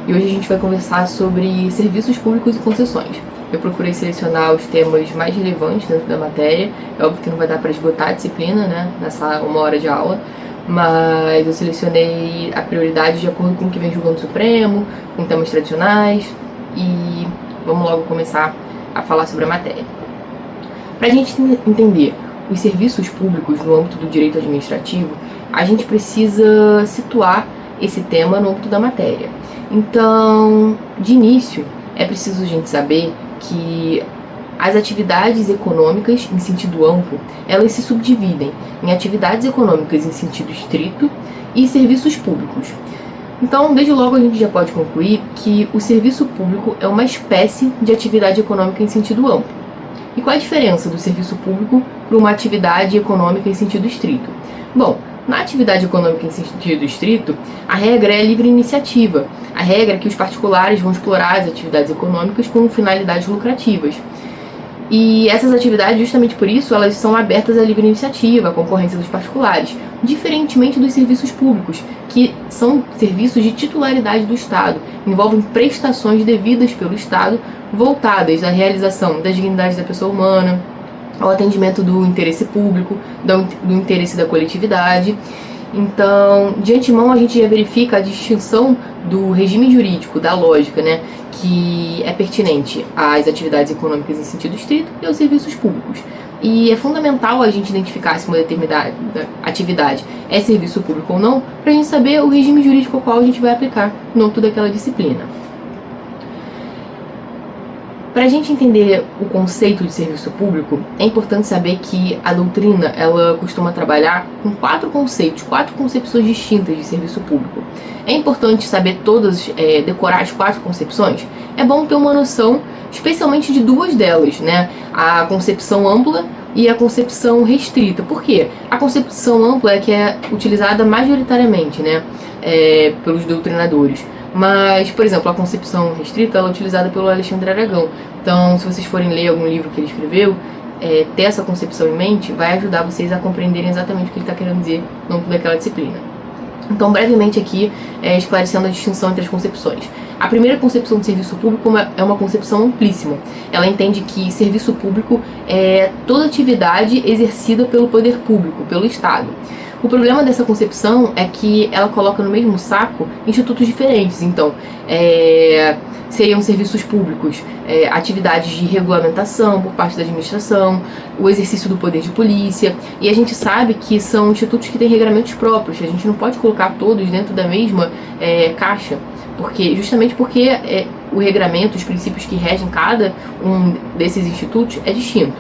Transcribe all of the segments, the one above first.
e hoje a gente vai conversar sobre serviços públicos e concessões. Eu procurei selecionar os temas mais relevantes dentro da matéria. É óbvio que não vai dar para esgotar a disciplina, né, nessa 1 hora de aula, mas eu selecionei a prioridade de acordo com o que vem julgando o Supremo, com temas tradicionais, e vamos logo começar a falar sobre a matéria. Para a gente entender os serviços públicos no âmbito do direito administrativo, a gente precisa situar esse tema no âmbito da matéria. Então, de início, é preciso a gente saber que as atividades econômicas em sentido amplo, elas se subdividem em atividades econômicas em sentido estrito e serviços públicos. Então, desde logo a gente já pode concluir que o serviço público é uma espécie de atividade econômica em sentido amplo. E qual a diferença do serviço público para uma atividade econômica em sentido estrito? Bom, na atividade econômica em sentido estrito, a regra é a livre iniciativa. A regra é que os particulares vão explorar as atividades econômicas com finalidades lucrativas. E essas atividades, justamente por isso, elas são abertas à livre iniciativa, à concorrência dos particulares, diferentemente dos serviços públicos, que são serviços de titularidade do Estado, envolvem prestações devidas pelo Estado voltadas à realização da dignidade da pessoa humana, ao atendimento do interesse público, do interesse da coletividade. Então, de antemão, a gente já verifica a distinção do regime jurídico, da lógica, né, que é pertinente às atividades econômicas em sentido estrito e aos serviços públicos. E é fundamental a gente identificar se uma determinada atividade é serviço público ou não, para a gente saber o regime jurídico ao qual a gente vai aplicar no âmbito daquela disciplina. Para a gente entender o conceito de serviço público, é importante saber que a doutrina ela costuma trabalhar com 4 conceitos, 4 concepções distintas de serviço público. É importante saber todas, decorar as 4 concepções? É bom ter uma noção, especialmente de 2 delas, né? A concepção ampla e a concepção restrita. Por quê? A concepção ampla é que é utilizada majoritariamente, né, pelos doutrinadores. Mas, por exemplo, a concepção restrita ela é utilizada pelo Alexandre Aragão. Então, se vocês forem ler algum livro que ele escreveu, ter essa concepção em mente vai ajudar vocês a compreenderem exatamente o que ele está querendo dizer no âmbito daquela disciplina. Então, brevemente aqui, esclarecendo a distinção entre as concepções. A primeira concepção de serviço público é uma concepção amplíssima. Ela entende que serviço público é toda atividade exercida pelo poder público, pelo Estado. O problema dessa concepção é que ela coloca no mesmo saco institutos diferentes. Então, seriam serviços públicos, atividades de regulamentação por parte da administração, o exercício do poder de polícia, e a gente sabe que são institutos que têm regramentos próprios. A gente não pode colocar todos dentro da mesma caixa, justamente porque o regramento, os princípios que regem cada um desses institutos é distinto.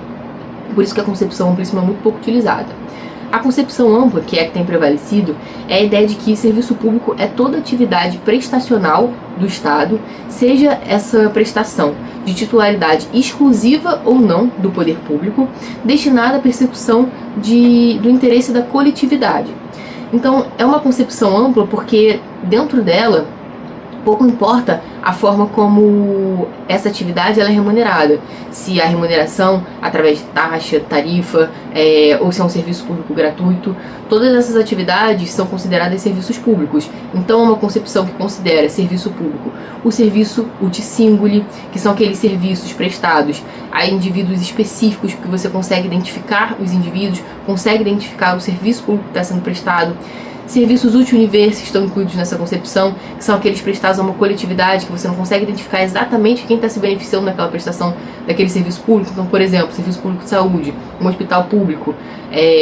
Por isso que a concepção amplíssima é muito pouco utilizada. A concepção ampla, que é a que tem prevalecido, é a ideia de que serviço público é toda atividade prestacional do Estado, seja essa prestação de titularidade exclusiva ou não do poder público, destinada à persecução do interesse da coletividade. Então, é uma concepção ampla porque, dentro dela, pouco importa a forma como essa atividade ela é remunerada. Se a remuneração através de taxa, tarifa, ou se é um serviço público gratuito, todas essas atividades são consideradas serviços públicos. Então é uma concepção que considera serviço público o serviço uti singuli, que são aqueles serviços prestados a indivíduos específicos, que você consegue identificar os indivíduos, consegue identificar o serviço público que está sendo prestado. Serviços uti universi estão incluídos nessa concepção, que são aqueles prestados a uma coletividade que você não consegue identificar exatamente quem está se beneficiando daquela prestação daquele serviço público. Então, por exemplo, serviço público de saúde, um hospital público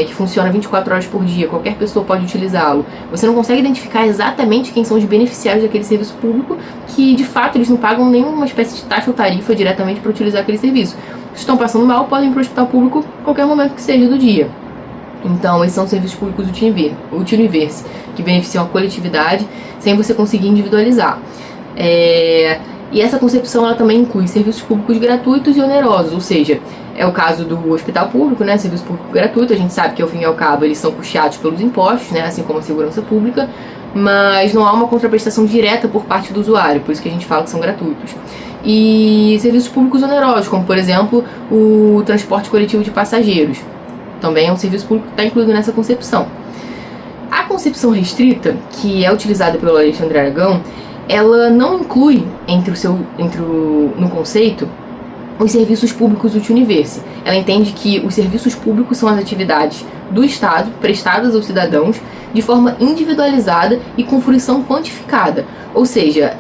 que funciona 24 horas por dia, qualquer pessoa pode utilizá-lo. Você não consegue identificar exatamente quem são os beneficiários daquele serviço público, que de fato eles não pagam nenhuma espécie de taxa ou tarifa diretamente para utilizar aquele serviço. Se estão passando mal, podem ir para o hospital público a qualquer momento que seja do dia. Então, esses são serviços públicos uti universi, que beneficiam a coletividade sem você conseguir individualizar. E essa concepção ela também inclui serviços públicos gratuitos e onerosos, ou seja, é o caso do hospital público, né, serviço público gratuito, a gente sabe que ao fim e ao cabo eles são custeados pelos impostos, né, assim como a segurança pública, mas não há uma contraprestação direta por parte do usuário, por isso que a gente fala que são gratuitos. E serviços públicos onerosos, como por exemplo o transporte coletivo de passageiros. Também é um serviço público que está incluído nessa concepção. A concepção restrita, que é utilizada pelo Alexandre Aragão, ela não inclui no conceito os serviços públicos multi-universe. Ela entende que os serviços públicos são as atividades do Estado prestadas aos cidadãos de forma individualizada e com fruição quantificada. Ou seja,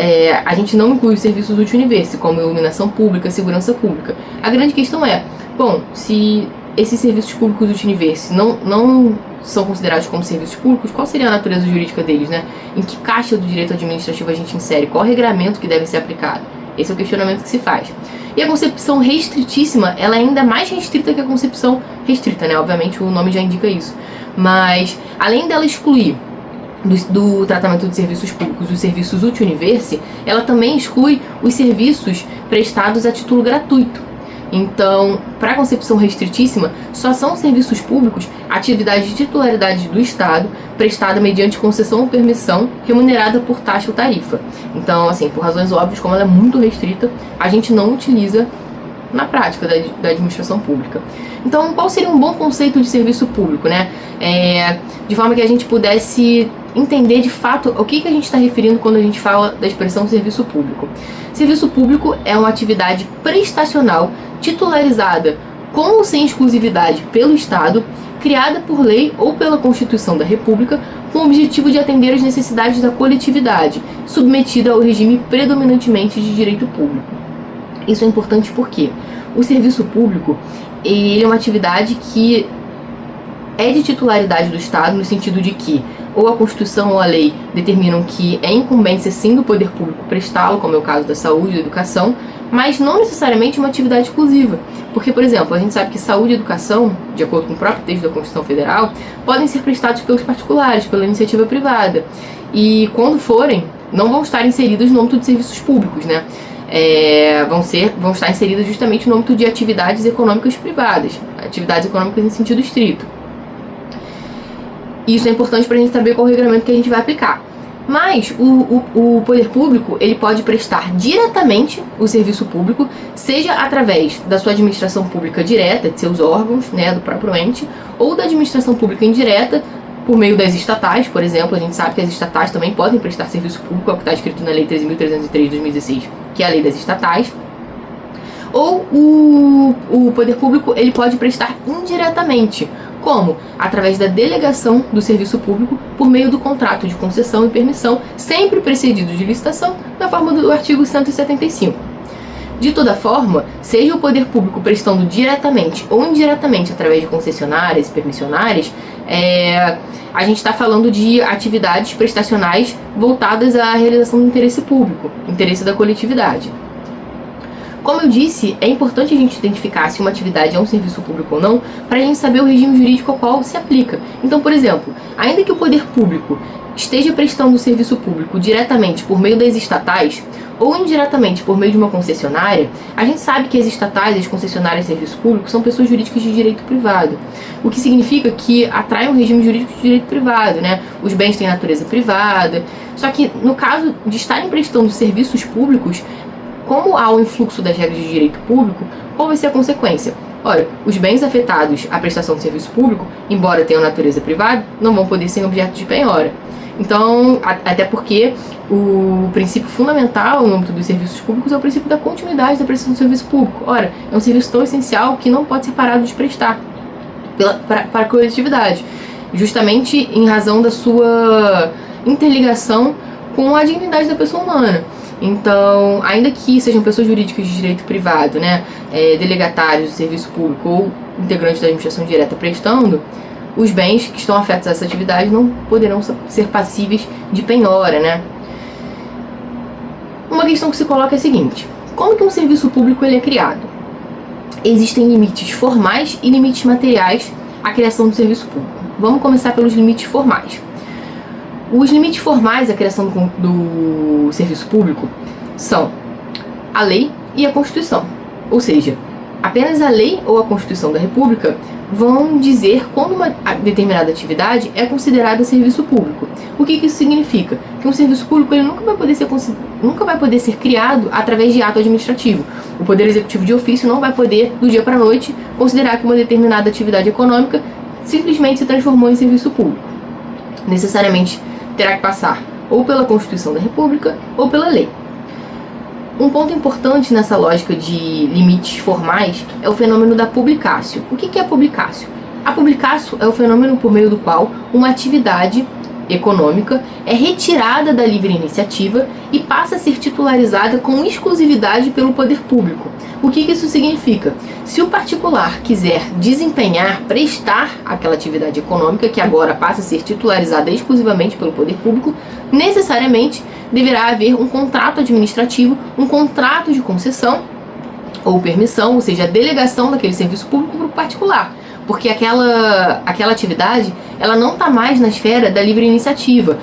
a gente não inclui os serviços multi-universe, como iluminação pública, segurança pública. A grande questão é, bom, se esses serviços públicos multi-universe não são considerados como serviços públicos, qual seria a natureza jurídica deles, né? Em que caixa do direito administrativo a gente insere? Qual o regramento que deve ser aplicado? Esse é o questionamento que se faz. E a concepção restritíssima, ela é ainda mais restrita que a concepção restrita, né? Obviamente o nome já indica isso. Mas, além dela excluir do tratamento de serviços públicos os serviços multi-universe, ela também exclui os serviços prestados a título gratuito. Então, para a concepção restritíssima, só são serviços públicos atividades de titularidade do Estado, prestada mediante concessão ou permissão, remunerada por taxa ou tarifa. Então, assim, por razões óbvias, como ela é muito restrita, a gente não utiliza na prática da administração pública. Então, qual seria um bom conceito de serviço público, né? De forma que a gente pudesse entender de fato o que a gente está referindo quando a gente fala da expressão serviço público. Serviço público é uma atividade prestacional titularizada com ou sem exclusividade pelo Estado, criada por lei ou pela Constituição da República, com o objetivo de atender às necessidades da coletividade, submetida ao regime predominantemente de direito público. Isso é importante porque o serviço público ele é uma atividade que é de titularidade do Estado, no sentido de que ou a Constituição ou a lei determinam que é incumbência sim do poder público prestá-lo, como é o caso da saúde e da educação, mas não necessariamente uma atividade exclusiva. Porque, por exemplo, a gente sabe que saúde e educação, de acordo com o próprio texto da Constituição Federal, podem ser prestados pelos particulares, pela iniciativa privada. E quando forem, não vão estar inseridas no âmbito de serviços públicos, né? Vão estar inseridas justamente no âmbito de atividades econômicas privadas, atividades econômicas em sentido estrito. Isso é importante para a gente saber qual o regramento que a gente vai aplicar. Mas o poder público ele pode prestar diretamente o serviço público, seja através da sua administração pública direta, de seus órgãos, né, do próprio ente, ou da administração pública indireta, por meio das estatais, por exemplo. A gente sabe que as estatais também podem prestar serviço público, é o que está escrito na Lei 13.303 de 2016, que é a lei das estatais. Ou o poder público ele pode prestar indiretamente, como? Através da delegação do serviço público por meio do contrato de concessão e permissão, sempre precedido de licitação, na forma do artigo 175. De toda forma, seja o poder público prestando diretamente ou indiretamente através de concessionárias e permissionárias, a gente está falando de atividades prestacionais voltadas à realização do interesse público, interesse da coletividade. Como eu disse, é importante a gente identificar se uma atividade é um serviço público ou não, para a gente saber o regime jurídico ao qual se aplica. Então, por exemplo, ainda que o poder público esteja prestando o serviço público diretamente por meio das estatais, ou indiretamente por meio de uma concessionária, a gente sabe que as estatais e as concessionárias de serviço público são pessoas jurídicas de direito privado, o que significa que atrai um regime jurídico de direito privado, né? Os bens têm natureza privada, só que no caso de estarem prestando serviços públicos, como há o influxo das regras de direito público, qual vai ser a consequência? Ora, os bens afetados à prestação de serviço público, embora tenham natureza privada, não vão poder ser objeto de penhora. Então, até porque o princípio fundamental no âmbito dos serviços públicos é o princípio da continuidade da prestação de serviço público. Ora, é um serviço tão essencial que não pode ser parado de prestar para a coletividade, justamente em razão da sua interligação com a dignidade da pessoa humana. Então, ainda que sejam pessoas jurídicas de direito privado, né, delegatários do serviço público ou integrantes da administração direta prestando, os bens que estão afetos a essa atividade não poderão ser passíveis de penhora, né? Uma questão que se coloca é a seguinte: como que um serviço público ele é criado? Existem limites formais e limites materiais à criação do serviço público. Vamos começar pelos limites formais. Os limites formais à criação do serviço público são a lei e a Constituição. Ou seja, apenas a lei ou a Constituição da República vão dizer quando uma determinada atividade é considerada serviço público. O que isso significa? Que um serviço público ele nunca vai poder ser criado através de ato administrativo. O Poder Executivo de ofício não vai poder, do dia para a noite, considerar que uma determinada atividade econômica simplesmente se transformou em serviço público. Necessariamente terá que passar ou pela Constituição da República, ou pela lei. Um ponto importante nessa lógica de limites formais é o fenômeno da publicatio. O que é publicatio? A publicatio é o fenômeno por meio do qual uma atividade econômica é retirada da livre iniciativa e passa a ser titularizada com exclusividade pelo poder público. O que isso significa? Se o particular quiser prestar aquela atividade econômica, que agora passa a ser titularizada exclusivamente pelo poder público, necessariamente deverá haver um contrato administrativo, um contrato de concessão ou permissão, ou seja, a delegação daquele serviço público para o particular. Porque aquela atividade, ela não está mais na esfera da livre iniciativa,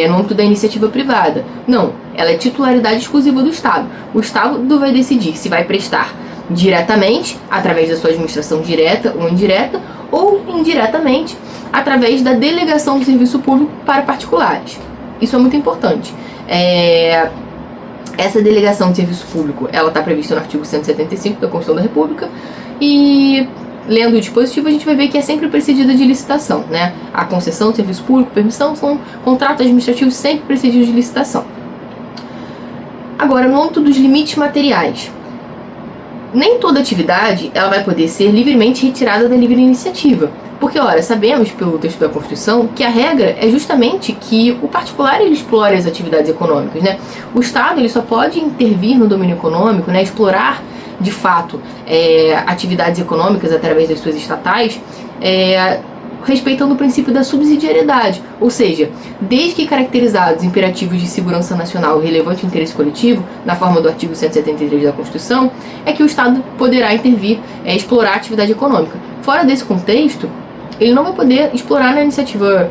no âmbito da iniciativa privada. Não, ela é titularidade exclusiva do Estado. O Estado vai decidir se vai prestar diretamente, através da sua administração direta ou indireta, ou indiretamente, através da delegação do serviço público para particulares. Isso é muito importante. Essa delegação de serviço público, ela está prevista no artigo 175 da Constituição da República e, lendo o dispositivo, a gente vai ver que é sempre precedida de licitação, né? A concessão de serviço público, permissão, são contratos administrativos sempre precedidos de licitação. Agora, no âmbito dos limites materiais, nem toda atividade ela vai poder ser livremente retirada da livre iniciativa. Porque, ora, sabemos pelo texto da Constituição que a regra é justamente que o particular ele explore as atividades econômicas, né? O Estado ele só pode intervir no domínio econômico, né? Explorar de fato atividades econômicas através das suas estatais, respeitando o princípio da subsidiariedade, ou seja, desde que caracterizados imperativos de segurança nacional e relevante interesse coletivo, na forma do artigo 173 da Constituição, é que o Estado poderá intervir, explorar a atividade econômica. Fora desse contexto, ele não vai poder explorar na iniciativa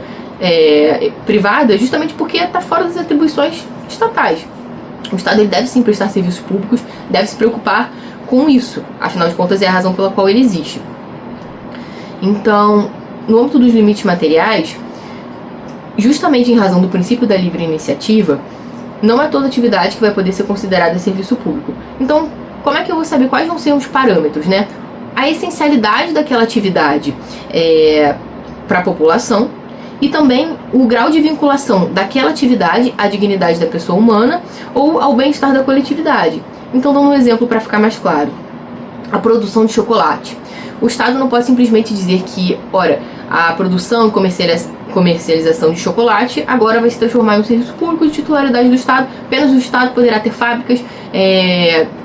privada, justamente porque está fora das atribuições estatais. O Estado ele deve sim prestar serviços públicos, deve se preocupar com isso, afinal de contas é a razão pela qual ele existe. Então, no âmbito dos limites materiais, justamente em razão do princípio da livre iniciativa, não é toda atividade que vai poder ser considerada serviço público. Então, como é que eu vou saber quais vão ser os parâmetros, né? A essencialidade daquela atividade para a população e também o grau de vinculação daquela atividade à dignidade da pessoa humana ou ao bem-estar da coletividade. Então, dando um exemplo para ficar mais claro. A produção de chocolate. O Estado não pode simplesmente dizer que, ora, a produção e comercialização de chocolate agora vai se transformar em um serviço público de titularidade do Estado. Apenas o Estado poderá ter fábricas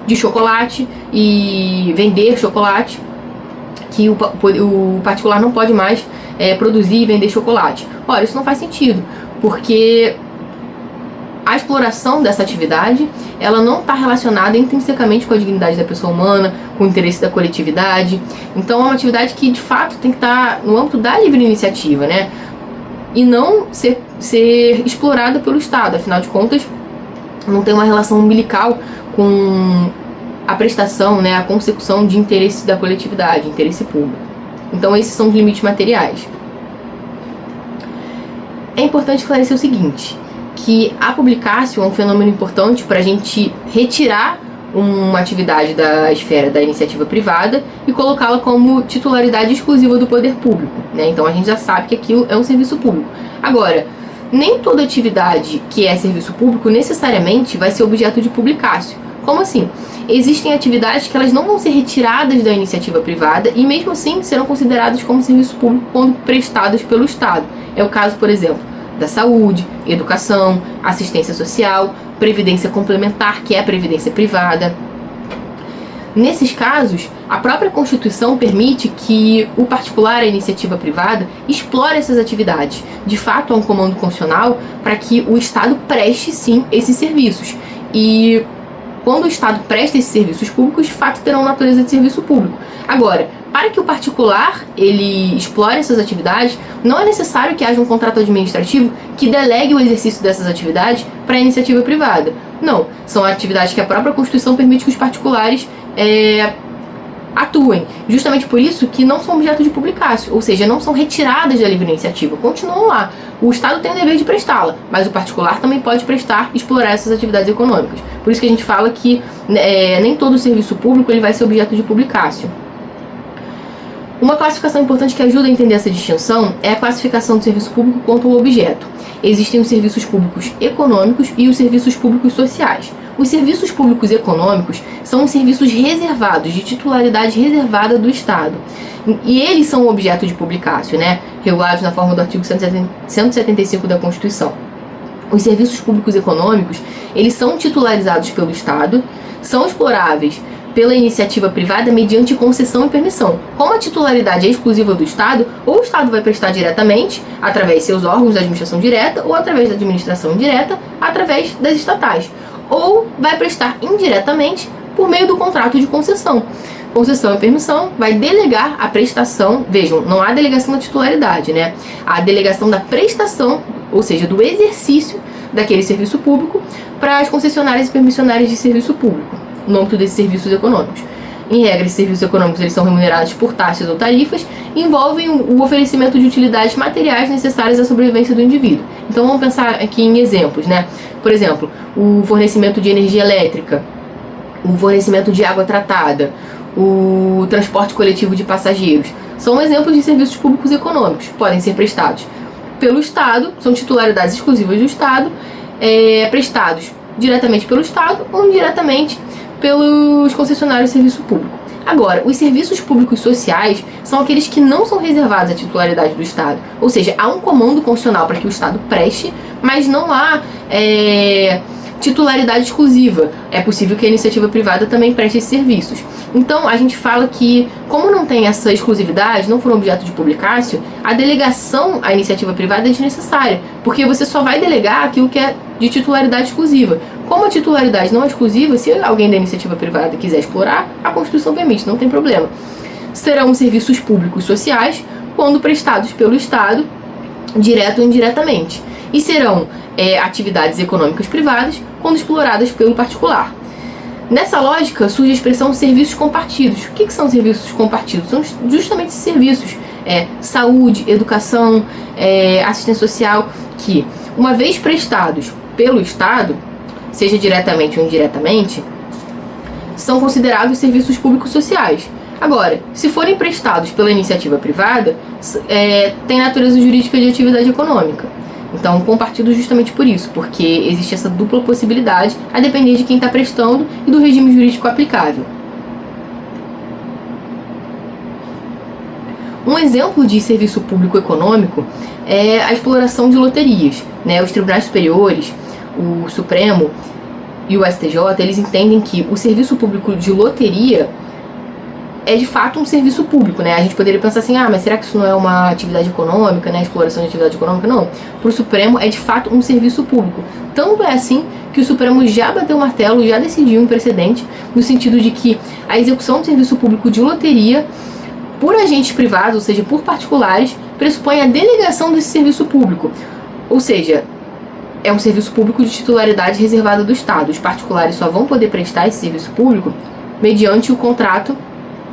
de chocolate e vender chocolate, que o particular não pode mais produzir e vender chocolate. Ora, isso não faz sentido, porque a exploração dessa atividade, ela não está relacionada intrinsecamente com a dignidade da pessoa humana, com o interesse da coletividade. Então é uma atividade que, de fato, tem que estar no âmbito da livre iniciativa, né? E não ser explorada pelo Estado. Afinal de contas, não tem uma relação umbilical com a prestação, né, a consecução de interesse da coletividade, interesse público. Então esses são os limites materiais. É importante esclarecer o seguinte, que a publicatio é um fenômeno importante para a gente retirar uma atividade da esfera da iniciativa privada e colocá-la como titularidade exclusiva do poder público, né? Então a gente já sabe que aquilo é um serviço público. Agora, nem toda atividade que é serviço público necessariamente vai ser objeto de publicatio. Como assim? Existem atividades que elas não vão ser retiradas da iniciativa privada e mesmo assim serão consideradas como serviço público quando prestadas pelo Estado. É o caso, por exemplo, da saúde, educação, assistência social, previdência complementar, que é a previdência privada. Nesses casos, a própria Constituição permite que o particular, a iniciativa privada, explore essas atividades. De fato, há um comando constitucional para que o Estado preste, sim, esses serviços. E quando o Estado presta esses serviços públicos, de fato terão natureza de serviço público. Agora, para que o particular ele explore essas atividades, não é necessário que haja um contrato administrativo que delegue o exercício dessas atividades para a iniciativa privada. Não, são atividades que a própria Constituição permite que os particulares atuem. Justamente por isso que não são objeto de publicatio, ou seja, não são retiradas da livre iniciativa, continuam lá. O Estado tem o dever de prestá-la, mas o particular também pode prestar e explorar essas atividades econômicas. Por isso que a gente fala que nem todo serviço público ele vai ser objeto de publicatio. Uma classificação importante que ajuda a entender essa distinção é a classificação do serviço público quanto ao objeto. Existem os serviços públicos econômicos e os serviços públicos sociais. Os serviços públicos econômicos são os serviços reservados, de titularidade reservada do Estado. E eles são objeto de publicácio, né? Regulados na forma do artigo 175 da Constituição. Os serviços públicos econômicos, eles são titularizados pelo Estado, são exploráveis pela iniciativa privada mediante concessão e permissão. Como a titularidade é exclusiva do Estado, ou o Estado vai prestar diretamente, através de seus órgãos da administração direta, ou através da administração indireta, através das estatais, ou vai prestar indiretamente por meio do contrato de concessão. Concessão e permissão vai delegar a prestação, vejam, não há delegação da titularidade, né? Há delegação da prestação, ou seja, do exercício daquele serviço público para as concessionárias e permissionárias de serviço público, no âmbito desses serviços econômicos. Em regra, esses serviços econômicos eles são remunerados por taxas ou tarifas e envolvem o oferecimento de utilidades materiais necessárias à sobrevivência do indivíduo. Então vamos pensar aqui em exemplos, né? Por exemplo, o fornecimento de energia elétrica, o fornecimento de água tratada, o transporte coletivo de passageiros. São exemplos de serviços públicos econômicos, podem ser prestados pelo Estado, são titularidades exclusivas do Estado, prestados diretamente pelo Estado ou indiretamente pelos concessionários de serviço público. Agora, os serviços públicos sociais são aqueles que não são reservados à titularidade do Estado, ou seja, há um comando constitucional para que o Estado preste, mas não há titularidade exclusiva. É possível que a iniciativa privada também preste esses serviços. Então, a gente fala que, como não tem essa exclusividade, não for um objeto de publicácio, a delegação à iniciativa privada é desnecessária, porque você só vai delegar aquilo que é de titularidade exclusiva. Como a titularidade não é exclusiva, se alguém da iniciativa privada quiser explorar, a Constituição permite, não tem problema. Serão serviços públicos sociais quando prestados pelo Estado, direto ou indiretamente. E serão atividades econômicas privadas quando exploradas pelo particular. Nessa lógica surge a expressão serviços compartidos. O que são serviços compartidos? São justamente esses serviços, saúde, educação, assistência social, que, uma vez prestados pelo Estado, seja diretamente ou indiretamente, são considerados serviços públicos sociais. Agora, se forem prestados pela iniciativa privada, tem natureza jurídica de atividade econômica. Então, compartilho justamente por isso, porque existe essa dupla possibilidade, a depender de quem está prestando e do regime jurídico aplicável. Um exemplo de serviço público econômico é a exploração de loterias, né? Os tribunais superiores, o Supremo e o STJ, eles entendem que o serviço público de loteria é de fato um serviço público, né? A gente poderia pensar assim, mas será que isso não é uma atividade econômica, né? Exploração de atividade econômica? Não. Para o Supremo é de fato um serviço público. Tanto é assim que o Supremo já bateu o martelo, já decidiu um precedente, no sentido de que a execução do serviço público de loteria por agentes privados, ou seja, por particulares, pressupõe a delegação desse serviço público. Ou seja, é um serviço público de titularidade reservada do Estado. Os particulares só vão poder prestar esse serviço público mediante o contrato,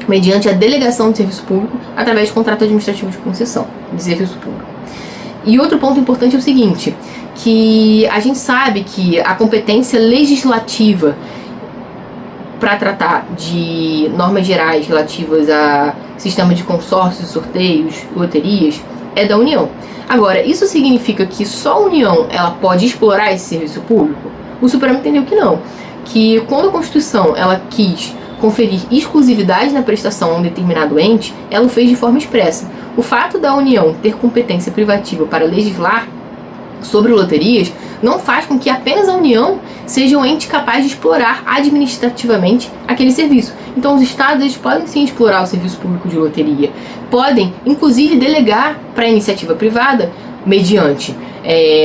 mediante a delegação de serviço público através de contrato administrativo de concessão de serviço público. E outro ponto importante é o seguinte, que a gente sabe que a competência legislativa para tratar de normas gerais relativas a sistema de consórcios, sorteios, loterias, é da União. Agora, isso significa que só a União ela pode explorar esse serviço público? O Supremo entendeu que não. Que quando a Constituição ela quis conferir exclusividade na prestação a um determinado ente, ela o fez de forma expressa. O fato da União ter competência privativa para legislar sobre loterias não faz com que apenas a União seja um ente capaz de explorar administrativamente aquele serviço. Então os estados eles podem sim explorar o serviço público de loteria, podem inclusive delegar para a iniciativa privada, mediante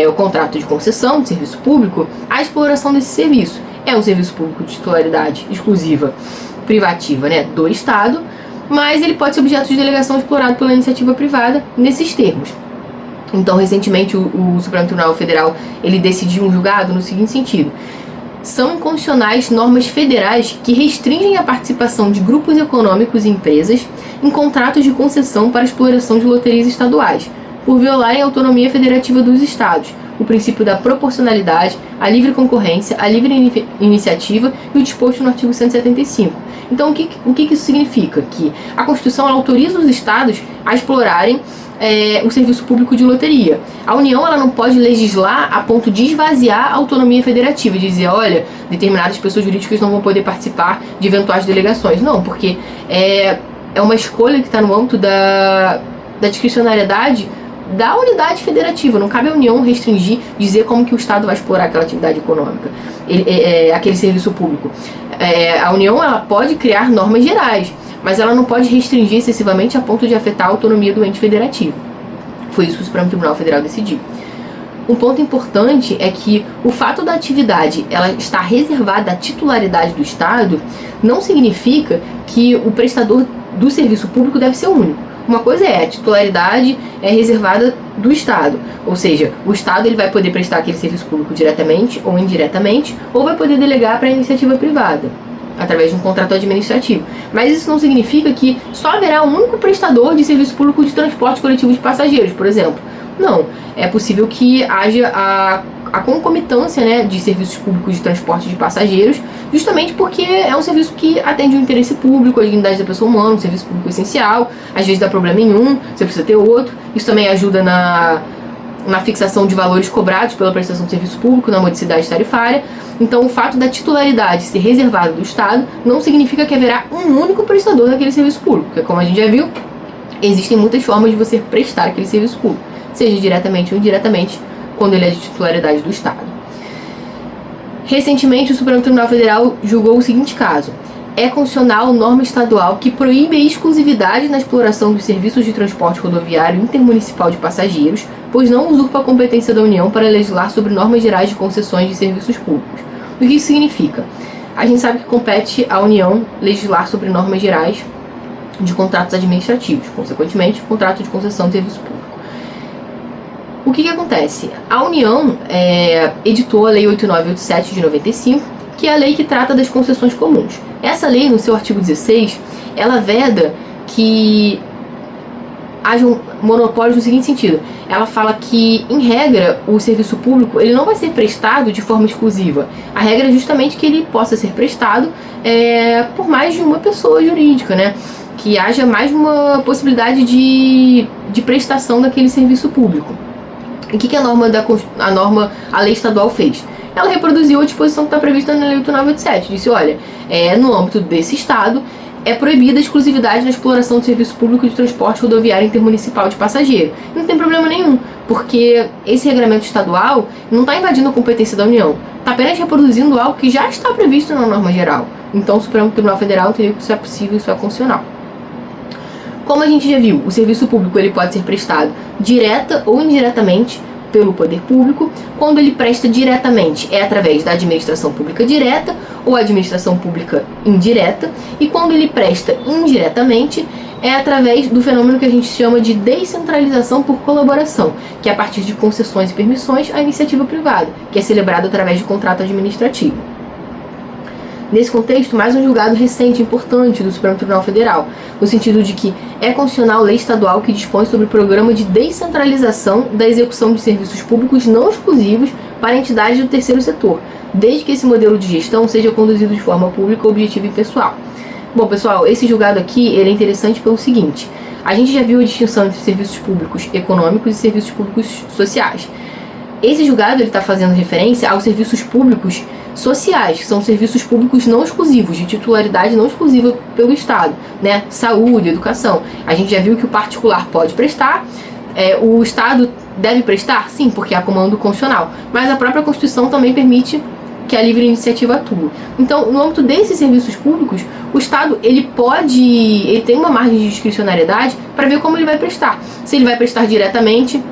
o contrato de concessão de serviço público, a exploração desse serviço. É um serviço público de titularidade exclusiva privativa, né, do Estado, mas ele pode ser objeto de delegação explorado pela iniciativa privada nesses termos. Então, recentemente, o Supremo Tribunal Federal ele decidiu um julgado no seguinte sentido: são inconstitucionais normas federais que restringem a participação de grupos econômicos e empresas em contratos de concessão para exploração de loterias estaduais, por violarem a autonomia federativa dos estados, o princípio da proporcionalidade, a livre concorrência, a livre iniciativa e o disposto no artigo 175. Então, o que isso significa? Que a Constituição autoriza os estados a explorarem o serviço público de loteria. A União ela não pode legislar a ponto de esvaziar a autonomia federativa, de dizer, olha, determinadas pessoas jurídicas não vão poder participar de eventuais delegações. Não, porque é uma escolha que está no âmbito da discricionariedade da unidade federativa. Não cabe à União restringir, dizer como que o Estado vai explorar aquela atividade econômica, aquele serviço público. A União ela pode criar normas gerais, mas ela não pode restringir excessivamente a ponto de afetar a autonomia do ente federativo. Foi isso que o Supremo Tribunal Federal decidiu. Um ponto importante é que o fato da atividade ela estar reservada à titularidade do Estado não significa que o prestador do serviço público deve ser único. Uma coisa a titularidade é reservada do Estado, ou seja, o Estado ele vai poder prestar aquele serviço público diretamente ou indiretamente, ou vai poder delegar para a iniciativa privada, através de um contrato administrativo. Mas isso não significa que só haverá um único prestador de serviço público de transporte coletivo de passageiros, por exemplo. Não, é possível que haja a concomitância, né, de serviços públicos de transporte de passageiros, justamente porque é um serviço que atende o interesse público, a dignidade da pessoa humana, um serviço público essencial. Às vezes dá problema em um, você precisa ter outro. Isso também ajuda na fixação de valores cobrados pela prestação de serviço público, na modicidade tarifária. Então, o fato da titularidade ser reservada do Estado não significa que haverá um único prestador daquele serviço público, porque, como a gente já viu, existem muitas formas de você prestar aquele serviço público, seja diretamente ou indiretamente, quando ele é de titularidade do Estado. Recentemente, o Supremo Tribunal Federal julgou o seguinte caso: é constitucional norma estadual que proíbe a exclusividade na exploração dos serviços de transporte rodoviário intermunicipal de passageiros, pois não usurpa a competência da União para legislar sobre normas gerais de concessões de serviços públicos. O que isso significa? A gente sabe que compete à União legislar sobre normas gerais de contratos administrativos, consequentemente, contrato de concessão de serviço público. O que acontece? A União editou a Lei 8987 de 95, que é a lei que trata das concessões comuns. Essa lei, no seu artigo 16, ela veda que hajam monopólios no seguinte sentido: ela fala que, em regra, o serviço público ele não vai ser prestado de forma exclusiva. A regra é justamente que ele possa ser prestado por mais de uma pessoa jurídica, né? Que haja mais de uma possibilidade de prestação daquele serviço público. E o que a lei estadual fez? Ela reproduziu a disposição que está prevista na Lei 8987. Disse, olha, no âmbito desse Estado, é proibida a exclusividade na exploração do serviço público de transporte rodoviário intermunicipal de passageiro. Não tem problema nenhum, porque esse regulamento estadual não está invadindo a competência da União. Está apenas reproduzindo algo que já está previsto na norma geral. Então o Supremo Tribunal Federal teria que isso é possível, isso é constitucional. Como a gente já viu, o serviço público ele pode ser prestado direta ou indiretamente pelo poder público. Quando ele presta diretamente é através da administração pública direta ou administração pública indireta, e quando ele presta indiretamente é através do fenômeno que a gente chama de descentralização por colaboração, que é a partir de concessões e permissões à iniciativa privada, que é celebrado através de contrato administrativo. Nesse contexto, mais um julgado recente e importante do Supremo Tribunal Federal, no sentido de que é constitucional lei estadual que dispõe sobre o programa de descentralização da execução de serviços públicos não exclusivos para entidades do terceiro setor, desde que esse modelo de gestão seja conduzido de forma pública, objetiva e pessoal. Bom, pessoal, esse julgado aqui ele é interessante pelo seguinte: a gente já viu a distinção entre serviços públicos econômicos e serviços públicos sociais. Esse julgado está fazendo referência aos serviços públicos sociais, que são serviços públicos não exclusivos, de titularidade não exclusiva pelo Estado, né? Saúde, educação. A gente já viu que o particular pode prestar, o Estado deve prestar? Sim, porque há comando constitucional, mas a própria Constituição também permite que a livre iniciativa atue. Então, no âmbito desses serviços públicos, o Estado ele tem uma margem de discricionariedade para ver como ele vai prestar. Se ele vai prestar diretamente,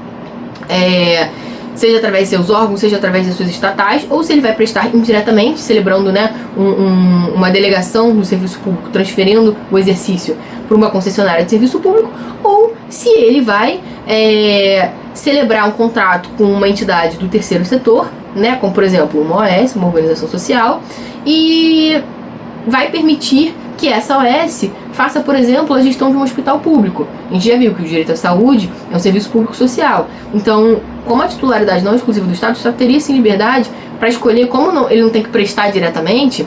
seja através de seus órgãos, seja através das suas estatais, ou se ele vai prestar indiretamente, celebrando, né, uma delegação do serviço público, transferindo o exercício para uma concessionária de serviço público, ou se ele vai celebrar um contrato com uma entidade do terceiro setor, né, como por exemplo uma OS, uma organização social, e vai permitir que essa OS faça, por exemplo, a gestão de um hospital público. A gente já viu que o direito à saúde é um serviço público social. Então, como a titularidade não é exclusiva do Estado, o Estado teria sim liberdade para escolher, como ele não tem que prestar diretamente,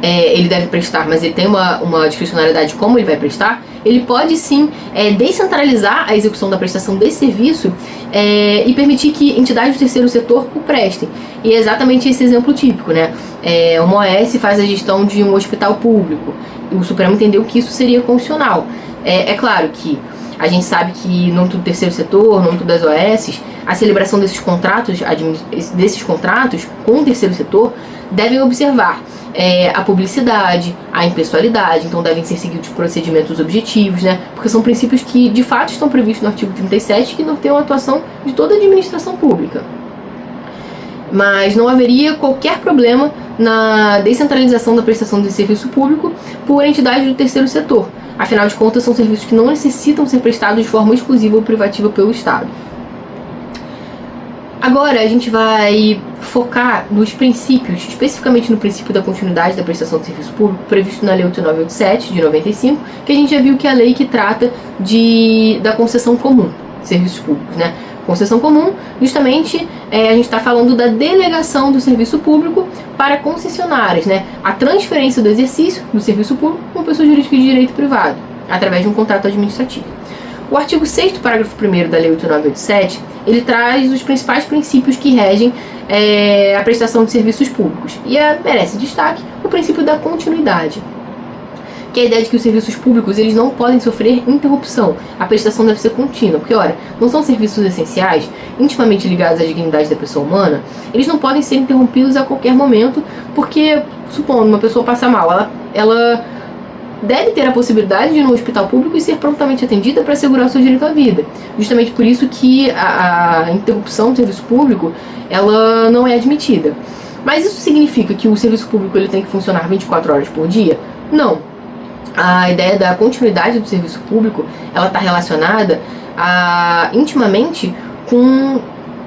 ele deve prestar, mas ele tem uma discricionalidade de como ele vai prestar, ele pode sim descentralizar a execução da prestação desse serviço e permitir que entidades do terceiro setor o prestem. E é exatamente esse exemplo típico, né? Uma OAS faz a gestão de um hospital público, e o Supremo entendeu que isso seria constitucional. É claro que a gente sabe que no âmbito do terceiro setor, no âmbito das OAS, a celebração desses contratos com o terceiro setor devem observar a publicidade, a impessoalidade, então devem ser seguidos procedimentos objetivos, né? Porque são princípios que de fato estão previstos no artigo 37 que norteiam a atuação de toda a administração pública. Mas não haveria qualquer problema na descentralização da prestação de serviço público por entidades do terceiro setor. Afinal de contas, são serviços que não necessitam ser prestados de forma exclusiva ou privativa pelo Estado. Agora a gente vai focar nos princípios, especificamente no princípio da continuidade da prestação de serviço público previsto na Lei 8987 de 95, que a gente já viu que é a lei que trata da concessão comum de serviços públicos, né? Concessão comum, justamente, a gente está falando da delegação do serviço público para concessionárias, né? A transferência do exercício do serviço público com pessoa jurídica de direito privado, através de um contrato administrativo. O artigo 6º, parágrafo 1º da Lei 8987, ele traz os principais princípios que regem a prestação de serviços públicos. E merece destaque o princípio da continuidade, que é a ideia de que os serviços públicos eles não podem sofrer interrupção. A prestação deve ser contínua, porque, ora, não são serviços essenciais, intimamente ligados à dignidade da pessoa humana, eles não podem ser interrompidos a qualquer momento, porque, supondo uma pessoa passar mal, ela deve ter a possibilidade de ir no hospital público e ser prontamente atendida para assegurar o seu direito à vida. Justamente por isso que a interrupção do serviço público ela não é admitida. Mas isso significa que o serviço público ele tem que funcionar 24 horas por dia? Não. A ideia da continuidade do serviço público ela está relacionada intimamente com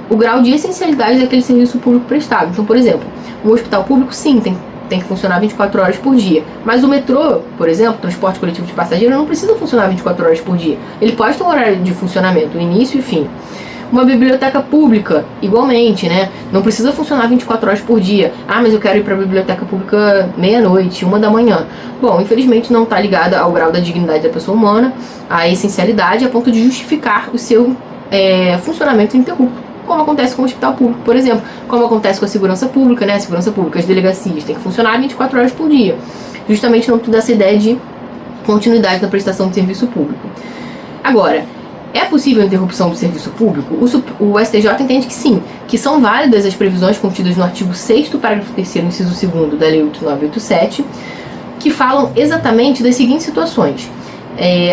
o grau de essencialidade daquele serviço público prestado. Então, por exemplo, um hospital público sim tem que funcionar 24 horas por dia. Mas o metrô, por exemplo, transporte coletivo de passageiro, não precisa funcionar 24 horas por dia. Ele pode ter um horário de funcionamento, início e fim. Uma biblioteca pública, igualmente, né? Não precisa funcionar 24 horas por dia. Mas eu quero ir para a biblioteca pública meia-noite, 1 da manhã. Bom, infelizmente não está ligada ao grau da dignidade da pessoa humana, à essencialidade, a ponto de justificar o seu funcionamento ininterrupto. Como acontece com o hospital público, por exemplo, como acontece com a segurança pública, né? A segurança pública, as delegacias têm que funcionar 24 horas por dia, justamente não tudo essa ideia de continuidade na prestação de serviço público. Agora, é possível a interrupção do serviço público? O STJ entende que sim, que são válidas as previsões contidas no artigo 6º, parágrafo 3º, inciso 2º da Lei 8987, que falam exatamente das seguintes situações.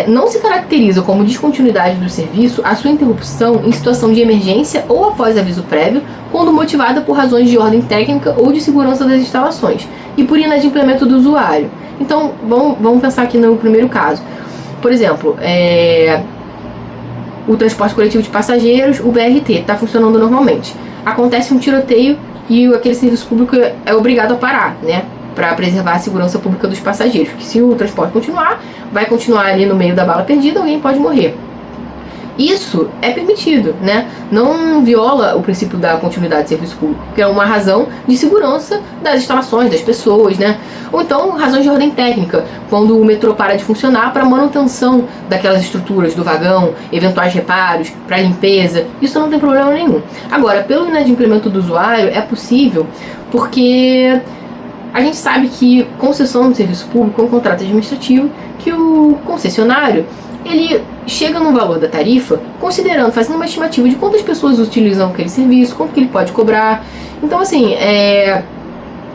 Não se caracteriza como descontinuidade do serviço a sua interrupção em situação de emergência ou após aviso prévio, quando motivada por razões de ordem técnica ou de segurança das instalações, e por inadimplemento do usuário. Então, vamos pensar aqui no primeiro caso. Por exemplo, o transporte coletivo de passageiros, o BRT, está funcionando normalmente. Acontece um tiroteio e aquele serviço público é obrigado a parar, né? Para preservar a segurança pública dos passageiros. Porque se o transporte continuar, vai continuar ali no meio da bala perdida, alguém pode morrer. Isso é permitido, né? Não viola o princípio da continuidade de serviço público, que é uma razão de segurança das instalações, das pessoas, né? Ou então razões de ordem técnica, quando o metrô para de funcionar para manutenção daquelas estruturas do vagão, eventuais reparos, para limpeza, isso não tem problema nenhum. Agora, pelo inadimplemento do usuário, é possível porque a gente sabe que concessão de serviço público é um contrato administrativo que o concessionário ele chega no valor da tarifa considerando, fazendo uma estimativa de quantas pessoas utilizam aquele serviço, quanto que ele pode cobrar. Então, assim,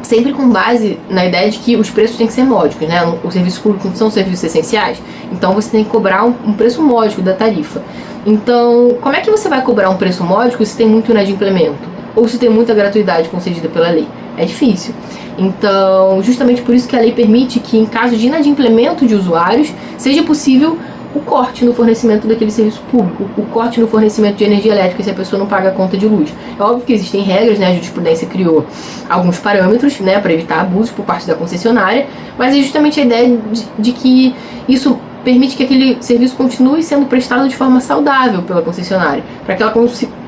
sempre com base na ideia de que os preços têm que ser módicos, né? Os serviços públicos não são serviços essenciais, então você tem que cobrar um preço módico da tarifa. Então, como é que você vai cobrar um preço módico se tem muito inadimplemento? Ou se tem muita gratuidade concedida pela lei? É difícil. Então, justamente por isso que a lei permite que, em caso de inadimplemento de usuários, seja possível o corte no fornecimento daquele serviço público, o corte no fornecimento de energia elétrica se a pessoa não paga a conta de luz. É óbvio que existem regras, né? A jurisprudência criou alguns parâmetros, né, para evitar abusos por parte da concessionária, mas é justamente a ideia de que isso permite que aquele serviço continue sendo prestado de forma saudável pela concessionária, para que ela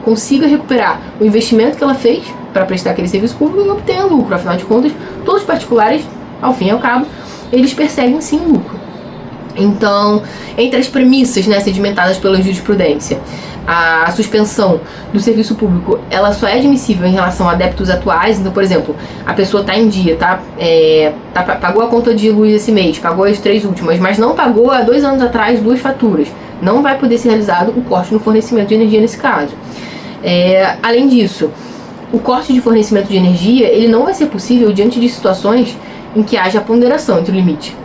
consiga recuperar o investimento que ela fez para prestar aquele serviço público e obtenha lucro. Afinal de contas, todos os particulares, ao fim e ao cabo, eles perseguem sim lucro. Então, entre as premissas, né, sedimentadas pela jurisprudência, a suspensão do serviço público, ela só é admissível em relação a débitos atuais. Então, por exemplo, a pessoa está em dia, pagou a conta de luz esse mês, pagou as 3 últimas, mas não pagou há 2 anos atrás 2 faturas. Não vai poder ser realizado o corte no fornecimento de energia nesse caso. Além disso, o corte de fornecimento de energia, ele não vai ser possível diante de situações em que haja ponderação entre o limite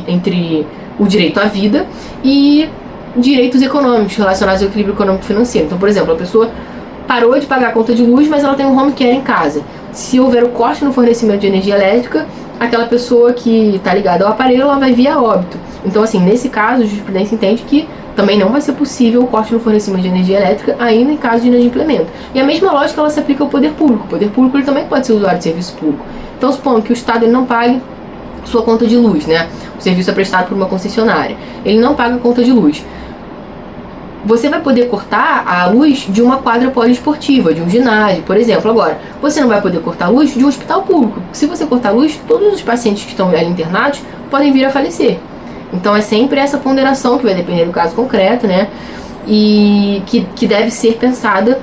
entre o direito à vida e direitos econômicos relacionados ao equilíbrio econômico-financeiro. Então, por exemplo, a pessoa parou de pagar a conta de luz, mas ela tem um home care em casa. Se houver o corte no fornecimento de energia elétrica, aquela pessoa que está ligada ao aparelho, ela vai vir a óbito. Então, assim, nesse caso, a jurisprudência entende que também não vai ser possível o corte no fornecimento de energia elétrica, ainda em caso de inadimplemento. E a mesma lógica, ela se aplica ao poder público. O poder público, ele também pode ser usuário de serviço público. Então, supondo que o Estado ele não pague sua conta de luz, né? O serviço é prestado por uma concessionária. Ele não paga a conta de luz. Você vai poder cortar a luz de uma quadra poliesportiva, de um ginásio, por exemplo. Agora, você não vai poder cortar a luz de um hospital público. Se você cortar a luz, todos os pacientes que estão ali internados podem vir a falecer. Então é sempre essa ponderação que vai depender do caso concreto, né? E que deve ser pensada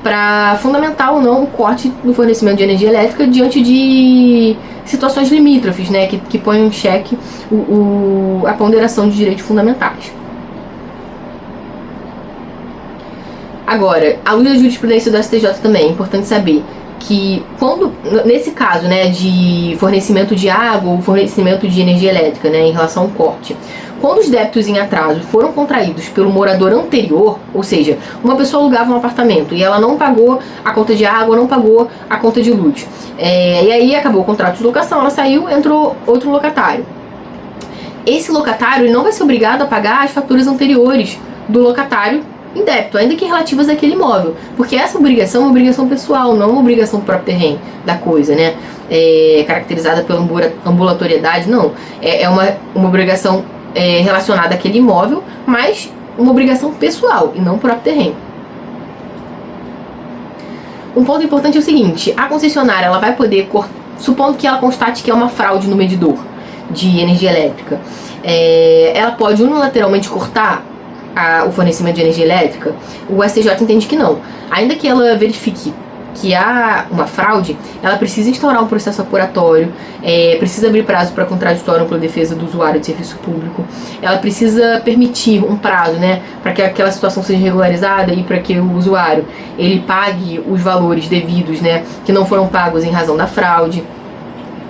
para fundamentar ou não o corte do fornecimento de energia elétrica diante de situações limítrofes, né? Que põem em xeque a ponderação de direitos fundamentais. Agora, à luz da jurisprudência do STJ também é importante saber que quando, nesse caso, né, de fornecimento de água ou fornecimento de energia elétrica, né, em relação ao corte, quando os débitos em atraso foram contraídos pelo morador anterior, ou seja, uma pessoa alugava um apartamento e ela não pagou a conta de água, não pagou a conta de luz, e aí acabou o contrato de locação, ela saiu, entrou outro locatário. Esse locatário ele não vai ser obrigado a pagar as faturas anteriores do locatário em débito, ainda que relativas àquele imóvel, porque essa obrigação é uma obrigação pessoal, não uma obrigação do próprio terreno da coisa, né? Caracterizada pela ambulatoriedade, não. É uma obrigação relacionada àquele imóvel, mas uma obrigação pessoal e não o próprio terreno. Um ponto importante é o seguinte: a concessionária ela vai poder, supondo que ela constate que é uma fraude no medidor de energia elétrica, ela pode unilateralmente cortar o fornecimento de energia elétrica. O STJ entende que não. Ainda que ela verifique que há uma fraude, ela precisa instaurar um processo apuratório, precisa abrir prazo para contraditório pela defesa do usuário de serviço público, ela precisa permitir um prazo, né, para que aquela situação seja regularizada e para que o usuário ele pague os valores devidos, né, que não foram pagos em razão da fraude.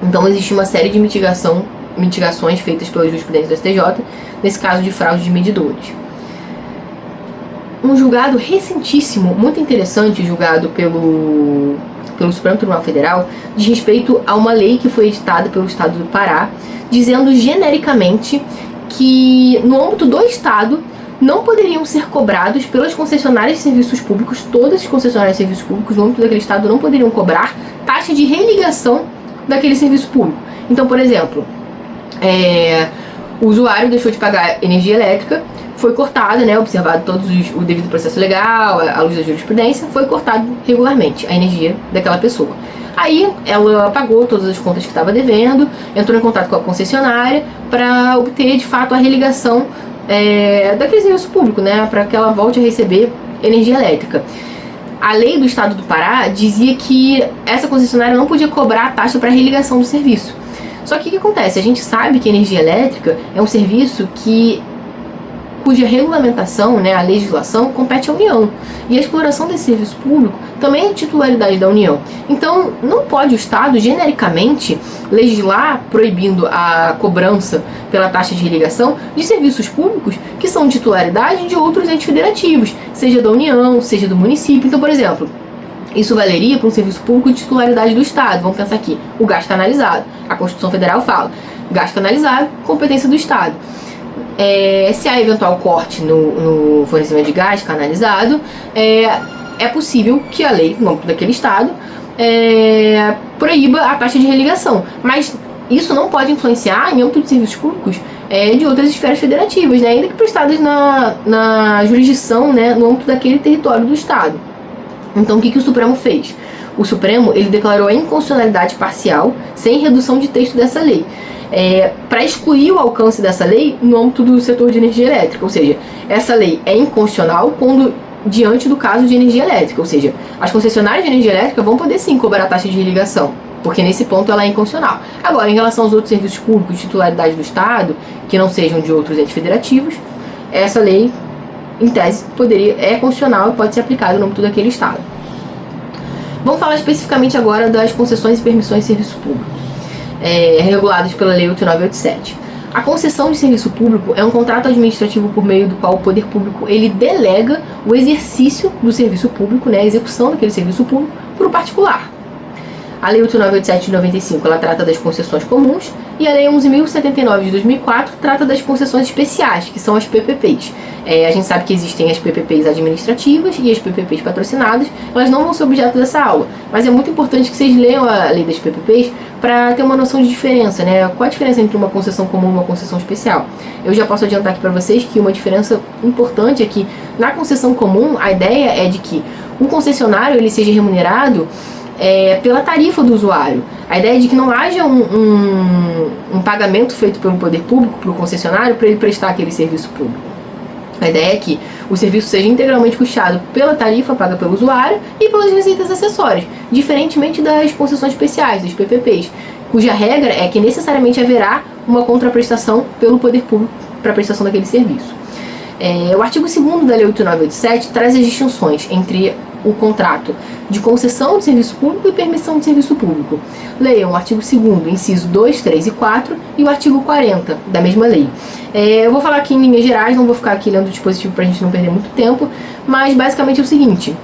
Então existe uma série de mitigações feitas pela jurisprudência do STJ nesse caso de fraude de medidores. Um julgado recentíssimo, muito interessante, julgado pelo Supremo Tribunal Federal, diz respeito a uma lei que foi editada pelo Estado do Pará, dizendo genericamente que no âmbito do Estado não poderiam ser cobrados pelas concessionárias de serviços públicos, todas as concessionárias de serviços públicos no âmbito daquele Estado não poderiam cobrar taxa de religação daquele serviço público. Então, por exemplo, o usuário deixou de pagar energia elétrica, foi cortada, né, observado o devido processo legal, à luz da jurisprudência, foi cortado regularmente a energia daquela pessoa. Aí ela pagou todas as contas que estava devendo, entrou em contato com a concessionária para obter de fato a religação daquele serviço público, né, para que ela volte a receber energia elétrica. A lei do Estado do Pará dizia que essa concessionária não podia cobrar a taxa para religação do serviço. Só que o que acontece? A gente sabe que a energia elétrica é um serviço cuja regulamentação, né, a legislação, compete à União. E a exploração desse serviço público também é titularidade da União. Então, não pode o Estado, genericamente, legislar proibindo a cobrança pela taxa de religação de serviços públicos que são titularidade de outros entes federativos, seja da União, seja do município. Então, por exemplo, isso valeria para um serviço público de titularidade do Estado. Vamos pensar aqui, o gás canalizado. A Constituição Federal fala, gás canalizado, competência do Estado. Se há eventual corte no fornecimento de gás canalizado, é possível que a lei, no âmbito daquele Estado, proíba a taxa de religação. Mas isso não pode influenciar em âmbito de serviços públicos de outras esferas federativas, né, ainda que prestadas na jurisdição, né, no âmbito daquele território do Estado. Então, o que o Supremo fez? O Supremo, ele declarou a inconstitucionalidade parcial, sem redução de texto dessa lei, para excluir o alcance dessa lei no âmbito do setor de energia elétrica. Ou seja, essa lei é inconstitucional quando diante do caso de energia elétrica. Ou seja, as concessionárias de energia elétrica vão poder sim cobrar a taxa de irrigação, porque nesse ponto ela é inconstitucional. Agora, em relação aos outros serviços públicos de titularidade do Estado, que não sejam de outros entes federativos, essa lei, em tese, é constitucional e pode ser aplicada no âmbito daquele Estado. Vamos falar especificamente agora das concessões e permissões de serviço público, reguladas pela Lei 8987. A concessão de serviço público é um contrato administrativo por meio do qual o poder público ele delega o exercício do serviço público, né, a execução daquele serviço público, para o particular. A Lei 8987 de 95 ela trata das concessões comuns e a Lei 11.079 de 2004 trata das concessões especiais, que são as PPPs. A gente sabe que existem as PPPs administrativas e as PPPs patrocinadas. Elas não vão ser objeto dessa aula, mas é muito importante que vocês leiam a Lei das PPPs para ter uma noção de diferença, né? Qual a diferença entre uma concessão comum e uma concessão especial? Eu já posso adiantar aqui para vocês que uma diferença importante é que na concessão comum a ideia é de que o concessionário ele seja remunerado pela tarifa do usuário. A ideia é de que não haja um pagamento feito pelo poder público para o concessionário para ele prestar aquele serviço público. A ideia é que o serviço seja integralmente custeado pela tarifa paga pelo usuário e pelas receitas acessórias, diferentemente das concessões especiais, das PPPs, cuja regra é que necessariamente haverá uma contraprestação pelo poder público para a prestação daquele serviço. O artigo 2º da Lei 8987 traz as distinções entre o contrato de concessão de serviço público e permissão de serviço público. Leiam o artigo 2º, inciso 2, 3 e 4 e o artigo 40 da mesma lei. Eu vou falar aqui em linhas gerais, não vou ficar aqui lendo o dispositivo para a gente não perder muito tempo, mas basicamente é o seguinte: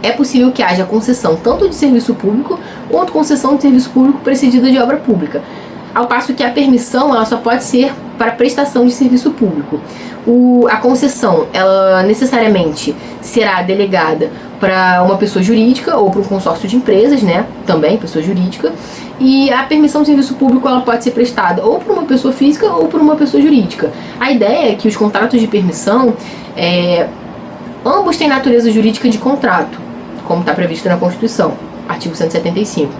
é possível que haja concessão tanto de serviço público quanto concessão de serviço público precedida de obra pública, ao passo que a permissão ela só pode ser para prestação de serviço público. A concessão, ela necessariamente será delegada para uma pessoa jurídica ou para um consórcio de empresas, né, também pessoa jurídica, e a permissão de serviço público ela pode ser prestada ou por uma pessoa física ou por uma pessoa jurídica. A ideia é que os contratos de permissão, ambos têm natureza jurídica de contrato, como está previsto na Constituição, artigo 175,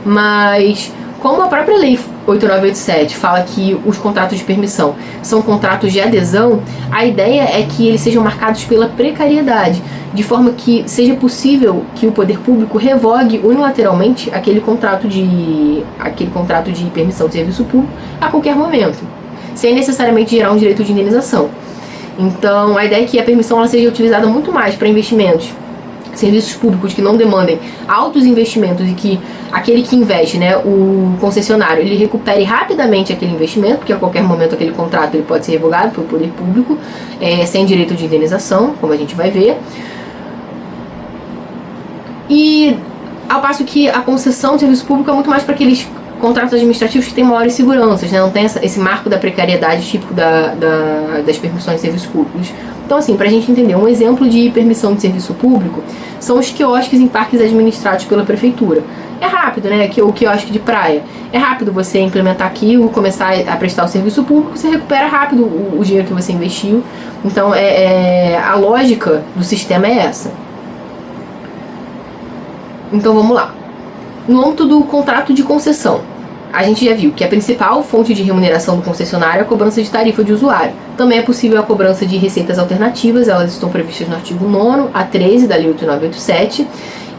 mas como a própria Lei 8987 fala que os contratos de permissão são contratos de adesão, a ideia é que eles sejam marcados pela precariedade, de forma que seja possível que o poder público revogue unilateralmente aquele contrato de permissão de serviço público a qualquer momento, sem necessariamente gerar um direito de indenização. Então, a ideia é que a permissão ela seja utilizada muito mais para investimentos, serviços públicos que não demandem altos investimentos e que aquele que investe, né, o concessionário, ele recupere rapidamente aquele investimento, porque a qualquer momento aquele contrato ele pode ser revogado pelo poder público, sem direito de indenização, como a gente vai ver. E ao passo que a concessão de serviço público é muito mais para aqueles contratos administrativos que têm maiores seguranças, né? Não tem esse marco da precariedade típico das permissões de serviços públicos. Então, assim, para a gente entender, um exemplo de permissão de serviço público são os quiosques em parques administrados pela prefeitura. É rápido, né? O quiosque de praia. É rápido você implementar aquilo, começar a prestar o serviço público, você recupera rápido o dinheiro que você investiu. Então, a lógica do sistema é essa. Então, vamos lá. No âmbito do contrato de concessão, a gente já viu que a principal fonte de remuneração do concessionário é a cobrança de tarifa de usuário. Também é possível a cobrança de receitas alternativas, elas estão previstas no artigo 9º a 13 da Lei 8987.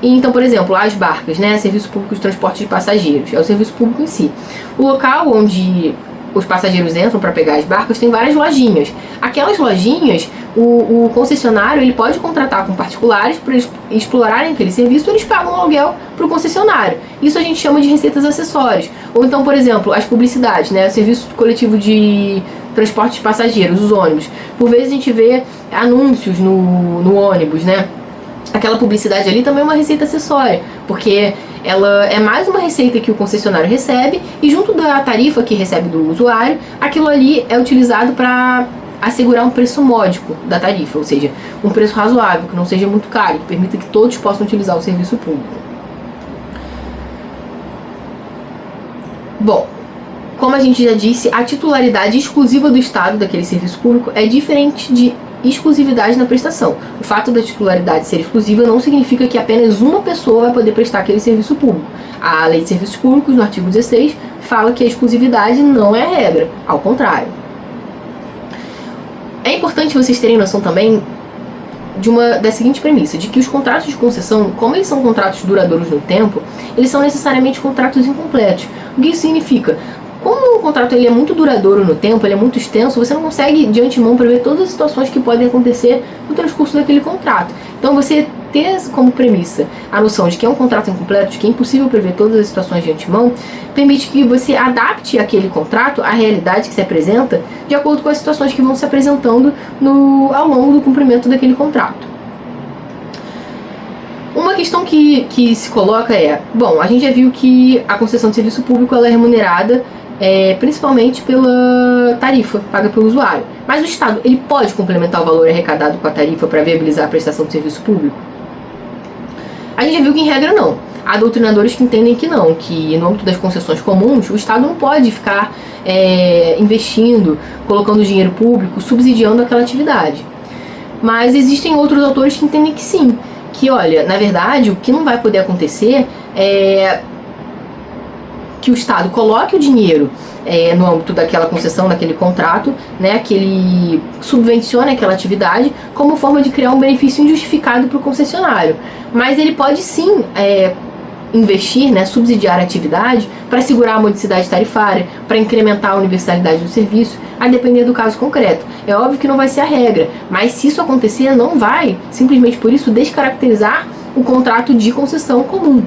E, então, por exemplo, as barcas, né, serviço público de transporte de passageiros, é o serviço público em si. O local onde os passageiros entram para pegar as barcas tem várias lojinhas. Aquelas lojinhas, o concessionário ele pode contratar com particulares para eles explorarem aquele serviço, eles pagam um aluguel para o concessionário. Isso a gente chama de receitas acessórias. Ou então, por exemplo, as publicidades, né, o serviço coletivo de transporte de passageiros, os ônibus. Por vezes a gente vê anúncios no ônibus, né? Aquela publicidade ali também é uma receita acessória, porque ela é mais uma receita que o concessionário recebe e junto da tarifa que recebe do usuário, aquilo ali é utilizado para assegurar um preço módico da tarifa, ou seja, um preço razoável, que não seja muito caro, que permita que todos possam utilizar o serviço público. Bom, como a gente já disse, a titularidade exclusiva do Estado daquele serviço público é diferente de exclusividade na prestação. O fato da titularidade ser exclusiva não significa que apenas uma pessoa vai poder prestar aquele serviço público. A Lei de Serviços Públicos, no artigo 16, fala que a exclusividade não é a regra, ao contrário. É importante vocês terem noção também da seguinte premissa, de que os contratos de concessão, como eles são contratos duradouros no tempo, eles são necessariamente contratos incompletos. O que isso significa? Como o contrato ele é muito duradouro no tempo, ele é muito extenso, você não consegue de antemão prever todas as situações que podem acontecer no transcurso daquele contrato. Então você ter como premissa a noção de que é um contrato incompleto, de que é impossível prever todas as situações de antemão, permite que você adapte aquele contrato à realidade que se apresenta de acordo com as situações que vão se apresentando ao longo do cumprimento daquele contrato. Uma questão que se coloca é, bom, a gente já viu que a concessão de serviço público ela é remunerada principalmente pela tarifa paga pelo usuário. Mas o Estado ele pode complementar o valor arrecadado com a tarifa para viabilizar a prestação de serviço público? A gente já viu que em regra não. Há doutrinadores que entendem que não, que no âmbito das concessões comuns o Estado não pode ficar investindo, colocando dinheiro público, subsidiando aquela atividade. Mas existem outros autores que entendem que sim, que olha, na verdade o que não vai poder acontecer é que o Estado coloque o dinheiro no âmbito daquela concessão, daquele contrato, né, que ele subvencione aquela atividade como forma de criar um benefício injustificado para o concessionário. Mas ele pode sim investir, né, subsidiar a atividade para segurar a modicidade tarifária, para incrementar a universalidade do serviço, a depender do caso concreto. É óbvio que não vai ser a regra, mas se isso acontecer, não vai, simplesmente por isso, descaracterizar o contrato de concessão comum.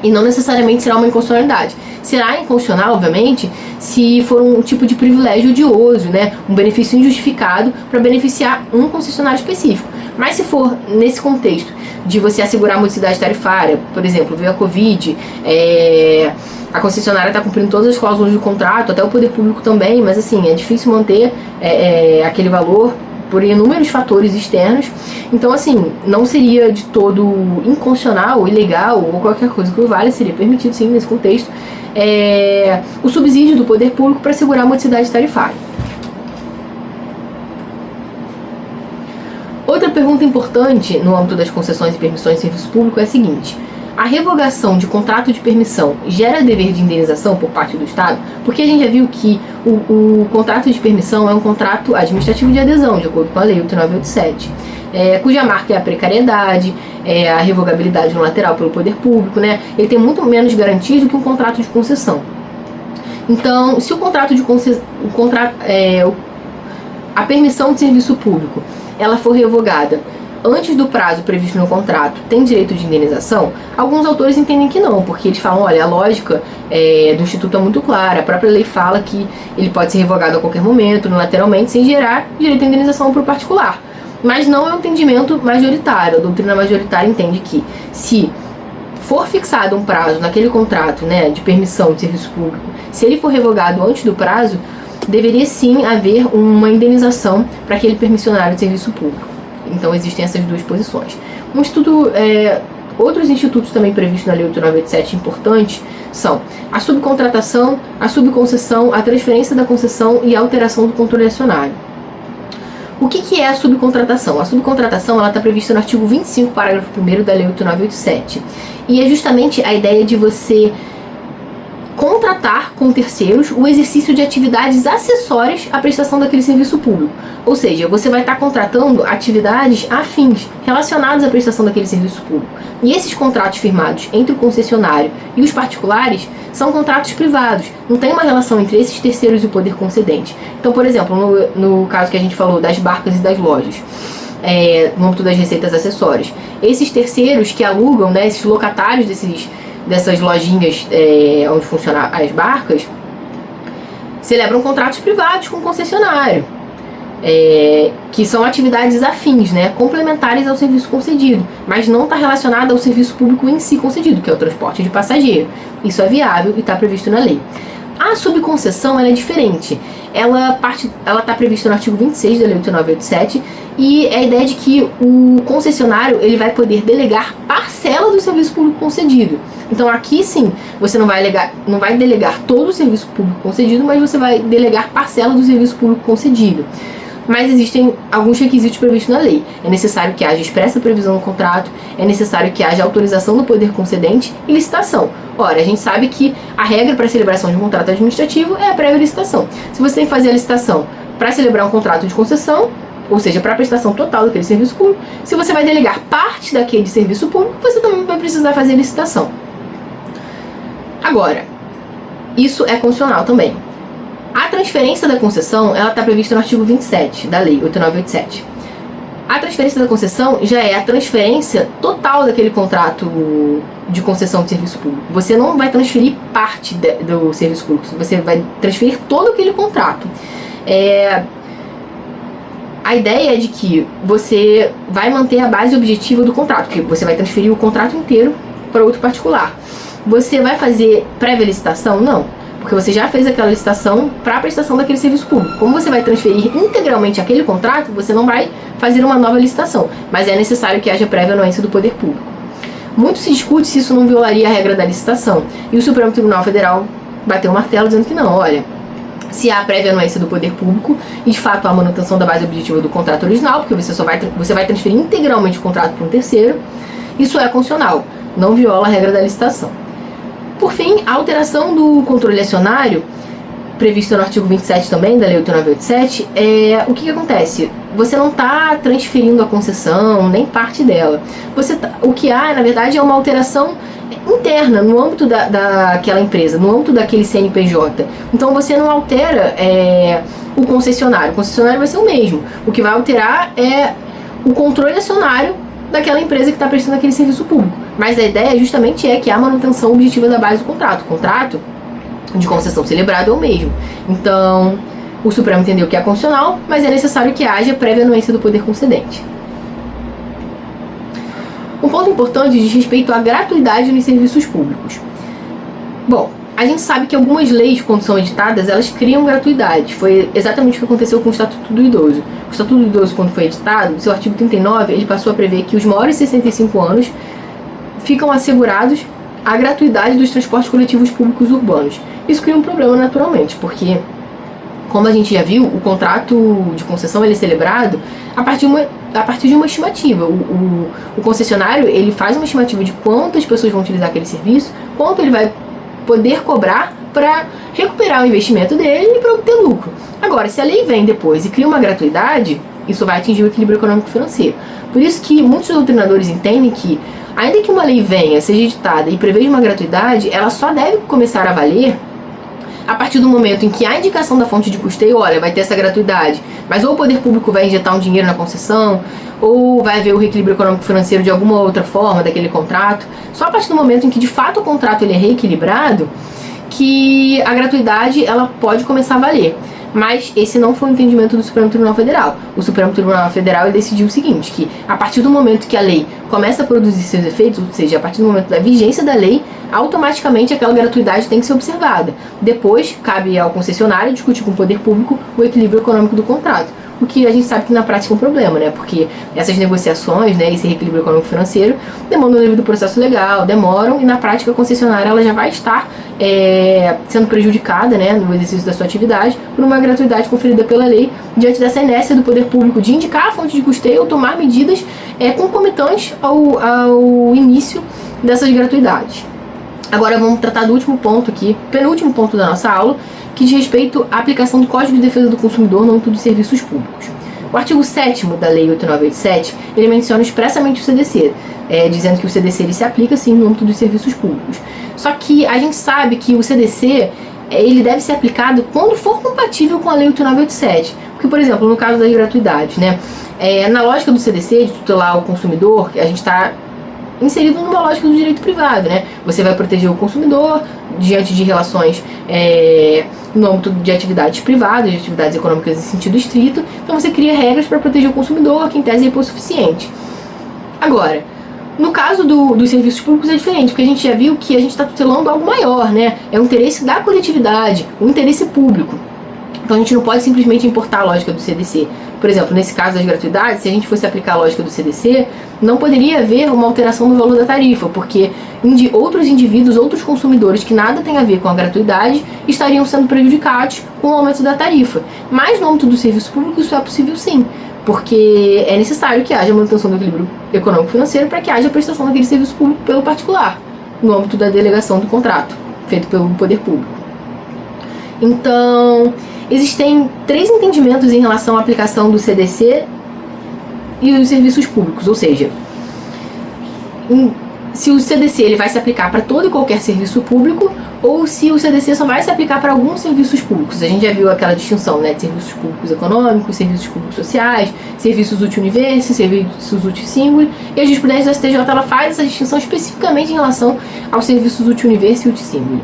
E não necessariamente será uma inconstitucionalidade. Será inconstitucional, obviamente, se for um tipo de privilégio odioso, né? Um benefício injustificado para beneficiar um concessionário específico. Mas se for nesse contexto de você assegurar a modicidade tarifária, por exemplo, veio a Covid, a concessionária está cumprindo todas as cláusulas do contrato, até o poder público também, mas assim, é difícil manter aquele valor por inúmeros fatores externos. Então, assim, não seria de todo inconstitucional, ilegal ou qualquer coisa que o valha, seria permitido, sim, nesse contexto, o subsídio do poder público para assegurar a modicidade tarifária. Outra pergunta importante no âmbito das concessões e permissões de serviço público é a seguinte: a revogação de contrato de permissão gera dever de indenização por parte do Estado? Porque a gente já viu que o contrato de permissão é um contrato administrativo de adesão, de acordo com a Lei 8987, cuja marca é a precariedade, a revogabilidade unilateral pelo poder público, né? Ele tem muito menos garantias do que um contrato de concessão. Então, se o contrato de concessão, a permissão de serviço público, ela for revogada antes do prazo previsto no contrato, tem direito de indenização? Alguns autores entendem que não, porque eles falam, olha, a lógica do Instituto é muito clara, a própria lei fala que ele pode ser revogado a qualquer momento, unilateralmente, sem gerar direito de indenização para o particular. Mas não é um entendimento majoritário. A doutrina majoritária entende que, se for fixado um prazo naquele contrato, né, de permissão de serviço público, se ele for revogado antes do prazo, deveria sim haver uma indenização para aquele permissionário de serviço público. Então existem essas duas posições. Outros institutos também previstos na Lei 8987 importantes são a subcontratação, a subconcessão, a transferência da concessão e a alteração do controle acionário. O que é a subcontratação? A subcontratação está prevista no artigo 25, parágrafo 1º da Lei 8987. E é justamente a ideia de você contratar com terceiros o exercício de atividades acessórias à prestação daquele serviço público. Ou seja, você vai estar contratando atividades afins, relacionadas à prestação daquele serviço público. E esses contratos firmados entre o concessionário e os particulares são contratos privados. Não tem uma relação entre esses terceiros e o poder concedente. Então, por exemplo, no caso que a gente falou das barcas e das lojas, no âmbito das receitas acessórias, esses terceiros que alugam, né, esses locatários dessas lojinhas onde funcionam as barcas, celebram contratos privados com o concessionário, que são atividades afins, né, complementares ao serviço concedido, mas não está relacionada ao serviço público em si concedido, que é o transporte de passageiro. Isso é viável e está previsto na lei. A subconcessão ela é diferente. Ela está prevista no artigo 26 da Lei 8987 e é a ideia de que o concessionário ele vai poder delegar parcela do serviço público concedido. Então aqui sim, você não vai delegar todo o serviço público concedido, mas você vai delegar parcela do serviço público concedido. Mas existem alguns requisitos previstos na lei. É necessário que haja expressa previsão no contrato, é necessário que haja autorização do poder concedente e licitação. Ora, a gente sabe que a regra para a celebração de um contrato administrativo é a prévia licitação. Se você tem que fazer a licitação para celebrar um contrato de concessão, ou seja, para a prestação total daquele serviço público, se você vai delegar parte daquele serviço público, você também vai precisar fazer a licitação. Agora, isso é condicional também. A transferência da concessão, ela está prevista no artigo 27 da Lei 8987. A transferência da concessão já é a transferência total daquele contrato de concessão de serviço público. Você não vai transferir parte do serviço público, você vai transferir todo aquele contrato. A ideia é de que você vai manter a base objetiva do contrato, porque você vai transferir o contrato inteiro para outro particular. Você vai fazer prévia licitação? Não. Porque você já fez aquela licitação para a prestação daquele serviço público. Como você vai transferir integralmente aquele contrato, você não vai fazer uma nova licitação, mas é necessário que haja prévia anuência do poder público. Muito se discute se isso não violaria a regra da licitação, e o Supremo Tribunal Federal bateu o martelo dizendo que não. Olha, se há prévia anuência do poder público e de fato há manutenção da base objetiva do contrato original, porque você vai transferir integralmente o contrato para um terceiro, isso é constitucional, não viola a regra da licitação. Por fim, a alteração do controle acionário, prevista no artigo 27 também da Lei 8987, o que acontece? Você não está transferindo a concessão, nem parte dela. O que há, na verdade, é uma alteração interna, no âmbito daquela empresa, no âmbito daquele CNPJ. Então você não altera o concessionário vai ser o mesmo. O que vai alterar é o controle acionário daquela empresa que está prestando aquele serviço público. Mas a ideia justamente é que há manutenção objetiva da base do contrato. O contrato de concessão celebrado é o mesmo. Então, o Supremo entendeu que é constitucional, mas é necessário que haja prévia anuência do poder concedente. Um ponto importante diz respeito à gratuidade nos serviços públicos. Bom, a gente sabe que algumas leis, quando são editadas, elas criam gratuidade. Foi exatamente o que aconteceu com o Estatuto do Idoso. O Estatuto do Idoso, quando foi editado, seu artigo 39, ele passou a prever que os maiores de 65 anos ficam assegurados a gratuidade dos transportes coletivos públicos urbanos. Isso cria um problema naturalmente, porque, como a gente já viu, o contrato de concessão ele é celebrado a partir de uma estimativa. O concessionário ele faz uma estimativa de quantas pessoas vão utilizar aquele serviço, quanto ele vai poder cobrar para recuperar o investimento dele e para obter lucro. Agora, se a lei vem depois e cria uma gratuidade, isso vai atingir o equilíbrio econômico financeiro. Por isso que muitos doutrinadores entendem que, ainda que uma lei venha, seja editada e preveja uma gratuidade, ela só deve começar a valer a partir do momento em que há indicação da fonte de custeio, olha, vai ter essa gratuidade, mas ou o poder público vai injetar um dinheiro na concessão, ou vai haver o reequilíbrio econômico financeiro de alguma outra forma daquele contrato. Só a partir do momento em que de fato o contrato ele é reequilibrado, que a gratuidade ela pode começar a valer. Mas esse não foi o entendimento do Supremo Tribunal Federal. O Supremo Tribunal Federal decidiu o seguinte, que a partir do momento que a lei começa a produzir seus efeitos, ou seja, a partir do momento da vigência da lei, automaticamente aquela gratuidade tem que ser observada. Depois, cabe ao concessionário discutir com o poder público o equilíbrio econômico do contrato. O que a gente sabe que na prática é um problema, né? Porque essas negociações, né, esse reequilíbrio econômico financeiro, demandam devido processo legal, demoram, e na prática a concessionária ela já vai estar sendo prejudicada, né, no exercício da sua atividade por uma gratuidade conferida pela lei, diante dessa inércia do poder público de indicar a fonte de custeio ou tomar medidas concomitantes ao início dessas gratuidades. Agora vamos tratar do último ponto aqui, penúltimo ponto da nossa aula, que diz respeito à aplicação do Código de Defesa do Consumidor no âmbito dos serviços públicos. O artigo 7º da Lei 8987, ele menciona expressamente o CDC, dizendo que o CDC ele se aplica sim no âmbito dos serviços públicos. Só que a gente sabe que o CDC ele deve ser aplicado quando for compatível com a Lei 8987. Porque, por exemplo, no caso das gratuidades, né, na lógica do CDC, de tutelar o consumidor, a gente está inserido numa lógica do direito privado, né? Você vai proteger o consumidor diante de relações no âmbito de atividades privadas, de atividades econômicas em sentido estrito. Então você cria regras para proteger o consumidor, que em tese é hipossuficiente. Agora, No caso dos serviços públicos é diferente, porque a gente já viu que a gente está tutelando algo maior, né? É o interesse da coletividade, o interesse público. Então a gente não pode simplesmente importar a lógica do CDC. Por exemplo, nesse caso das gratuidades, se a gente fosse aplicar a lógica do CDC, não poderia haver uma alteração do valor da tarifa, porque outros indivíduos, outros consumidores que nada tem a ver com a gratuidade estariam sendo prejudicados com o aumento da tarifa. Mas no âmbito do serviço público isso é possível sim, porque é necessário que haja manutenção do equilíbrio econômico-financeiro para que haja prestação daquele serviço público pelo particular, no âmbito da delegação do contrato, feito pelo poder público. Então, existem 3 entendimentos em relação à aplicação do CDC e os serviços públicos, ou seja, se o CDC ele vai se aplicar para todo e qualquer serviço público ou se o CDC só vai se aplicar para alguns serviços públicos. A gente já viu aquela distinção, né, de serviços públicos econômicos, serviços públicos sociais, serviços uti-universe, serviços uti-singulo, e a jurisprudência do STJ ela faz essa distinção especificamente em relação aos serviços uti-universe e uti-singulo.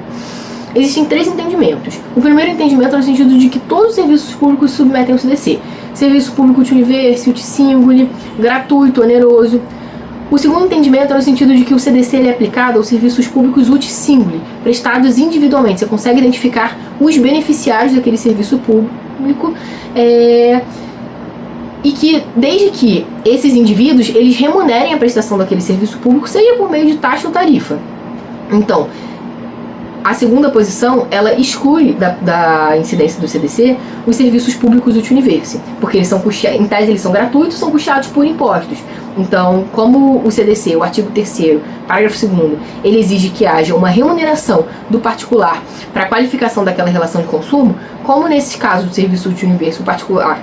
Existem 3 entendimentos. O primeiro entendimento é no sentido de que todos os serviços públicos se submetem ao CDC. Serviço público uti-universe, uti-singulo, gratuito, oneroso. O segundo entendimento é no sentido de que o CDC ele é aplicado aos serviços públicos uti-singulo, prestados individualmente. Você consegue identificar os beneficiários daquele serviço público e que, desde que esses indivíduos eles remunerem a prestação daquele serviço público, seja por meio de taxa ou tarifa. Então, a segunda posição, ela exclui da incidência do CDC os serviços públicos uti-universe, porque eles são em tese eles são gratuitos, são custeados por impostos. Então, como o CDC, o artigo 3º, parágrafo 2º, ele exige que haja uma remuneração do particular para a qualificação daquela relação de consumo, como nesse caso do serviço uti-universe, o particular,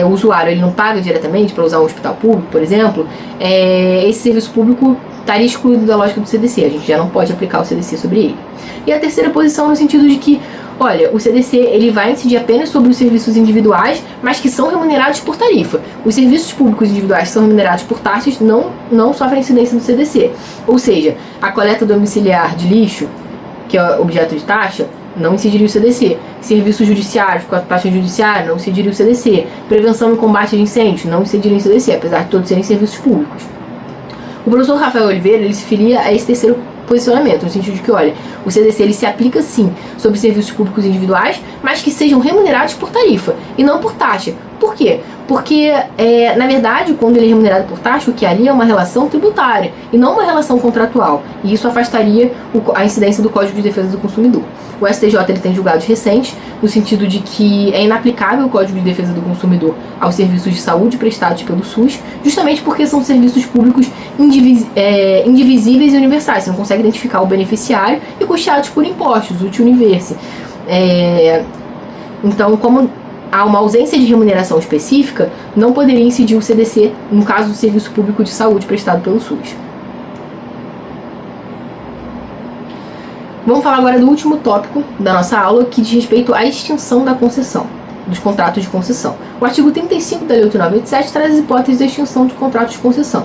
o usuário, ele não paga diretamente para usar um hospital público, por exemplo, esse serviço público estaria excluído da lógica do CDC, a gente já não pode aplicar o CDC sobre ele. E a terceira posição no sentido de que, olha, o CDC ele vai incidir apenas sobre os serviços individuais, mas que são remunerados por tarifa. Os serviços públicos individuais que são remunerados por taxas não sofrem incidência do CDC. Ou seja, a coleta domiciliar de lixo, que é objeto de taxa, não incidiria o CDC. Serviços judiciários com a taxa judiciária não incidiria o CDC. Prevenção e combate de incêndios não incidiria o CDC, apesar de todos serem serviços públicos. O professor Rafael Oliveira ele se filia a esse terceiro posicionamento, no sentido de que, olha, o CDC ele se aplica sim sobre serviços públicos individuais, mas que sejam remunerados por tarifa e não por taxa. Por quê? Porque, na verdade, quando ele é remunerado por taxa, o que ali é uma relação tributária e não uma relação contratual. E isso afastaria a incidência do Código de Defesa do Consumidor. O STJ ele tem julgados recentes, no sentido de que é inaplicável o Código de Defesa do Consumidor aos serviços de saúde prestados pelo SUS, justamente porque são serviços públicos indivisíveis e universais. Você não consegue identificar o beneficiário e custeados por impostos, uti-universe. Então, como há uma ausência de remuneração específica, não poderia incidir o CDC no caso do serviço público de saúde prestado pelo SUS. Vamos falar agora do último tópico da nossa aula, que diz respeito à extinção da concessão, dos contratos de concessão. O artigo 35 da Lei 8.987 traz as hipóteses da extinção de contratos de concessão.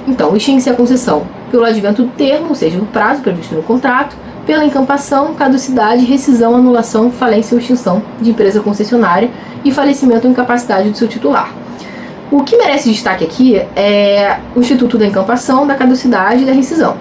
Então, extingue-se a concessão pelo advento do termo, ou seja, do prazo previsto no contrato, pela encampação, caducidade, rescisão, anulação, falência ou extinção de empresa concessionária e falecimento ou incapacidade do seu titular. O que merece destaque aqui é o instituto da encampação, da caducidade e da rescisão.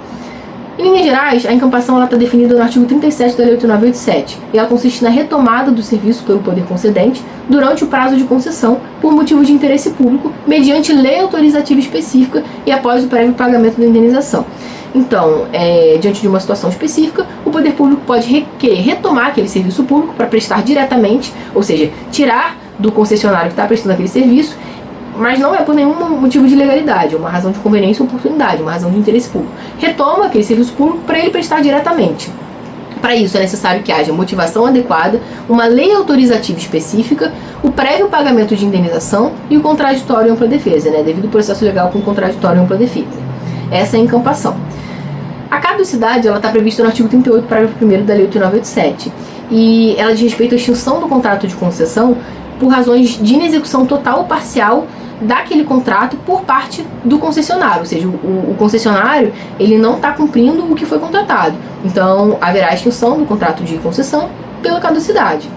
Em linhas gerais, a encampação está definida no artigo 37 da Lei 8.987 e ela consiste na retomada do serviço pelo poder concedente durante o prazo de concessão por motivo de interesse público, mediante lei autorizativa específica e após o prévio pagamento da indenização. Então, diante de uma situação específica, o poder público pode querer retomar aquele serviço público para prestar diretamente, ou seja, tirar do concessionário que está prestando aquele serviço, mas não é por nenhum motivo de legalidade, é uma razão de conveniência ou oportunidade, uma razão de interesse público. Retoma aquele serviço público para ele prestar diretamente. Para isso é necessário que haja motivação adequada, uma lei autorizativa específica, o prévio pagamento de indenização e o contraditório e ampla defesa, devido ao processo legal com contraditório e ampla defesa. Essa é a encampação. A caducidade está prevista no artigo 38, parágrafo 1º da Lei 8.987, e ela diz respeito à extinção do contrato de concessão por razões de inexecução total ou parcial daquele contrato por parte do concessionário, ou seja, o concessionário ele não está cumprindo o que foi contratado. Então, haverá extinção do contrato de concessão pela caducidade.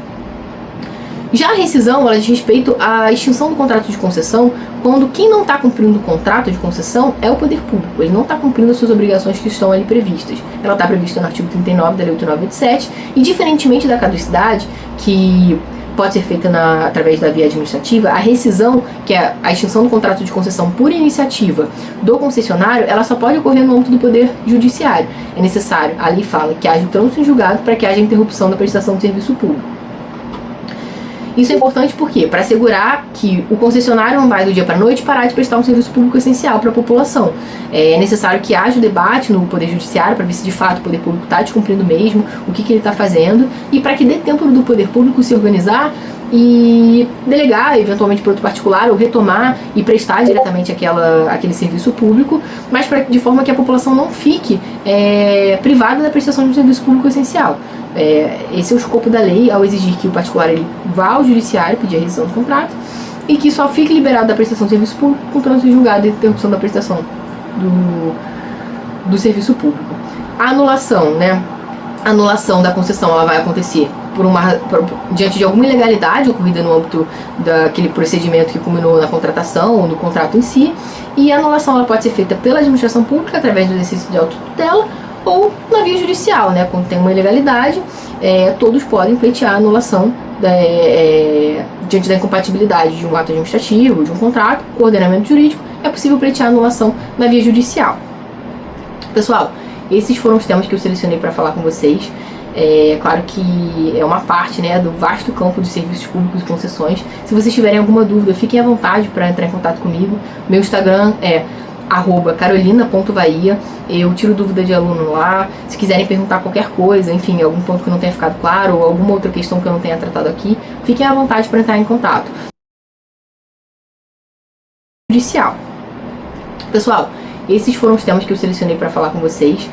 Já a rescisão, ela diz respeito à extinção do contrato de concessão, quando quem não está cumprindo o contrato de concessão é o poder público, ele não está cumprindo as suas obrigações que estão ali previstas. Ela está prevista no artigo 39 da Lei 8987, e diferentemente da caducidade, que pode ser feita através da via administrativa, a rescisão, que é a extinção do contrato de concessão por iniciativa do concessionário, ela só pode ocorrer no âmbito do Poder Judiciário. É necessário, a lei fala, que haja o trânsito em julgado para que haja interrupção da prestação do serviço público. Isso é importante porque para assegurar que o concessionário não vai do dia para a noite parar de prestar um serviço público essencial para a população. É necessário que haja o debate no Poder Judiciário para ver se de fato o Poder Público está descumprindo mesmo, o que ele está fazendo, e para que dê tempo do Poder Público se organizar e delegar, eventualmente para outro particular, ou retomar e prestar diretamente aquele serviço público, mas de forma que a população não fique privada da prestação de um serviço público essencial. Esse é o escopo da lei, ao exigir que o particular ele vá ao judiciário pedir a rescisão do contrato e que só fique liberado da prestação de serviço público com trânsito julgado e interrupção da prestação do serviço público. A anulação, né? A anulação da concessão, ela vai acontecer diante de alguma ilegalidade ocorrida no âmbito daquele procedimento que culminou na contratação ou no contrato em si, e a anulação ela pode ser feita pela administração pública através do exercício de autotutela ou na via judicial, né? Quando tem uma ilegalidade, todos podem pleitear a anulação diante da incompatibilidade de um ato administrativo, de um contrato, coordenamento jurídico, é possível pleitear a anulação na via judicial. Pessoal, esses foram os temas que eu selecionei para falar com vocês. Claro que é uma parte, né, do vasto campo de serviços públicos e concessões. Se vocês tiverem alguma dúvida, fiquem à vontade para entrar em contato comigo. Meu Instagram é @carolina.vaia. Eu tiro dúvida de aluno lá. Se quiserem perguntar qualquer coisa, enfim, algum ponto que não tenha ficado claro ou alguma outra questão que eu não tenha tratado aqui, fiquem à vontade para entrar em contato. Judicial. Pessoal, esses foram os temas que eu selecionei para falar com vocês.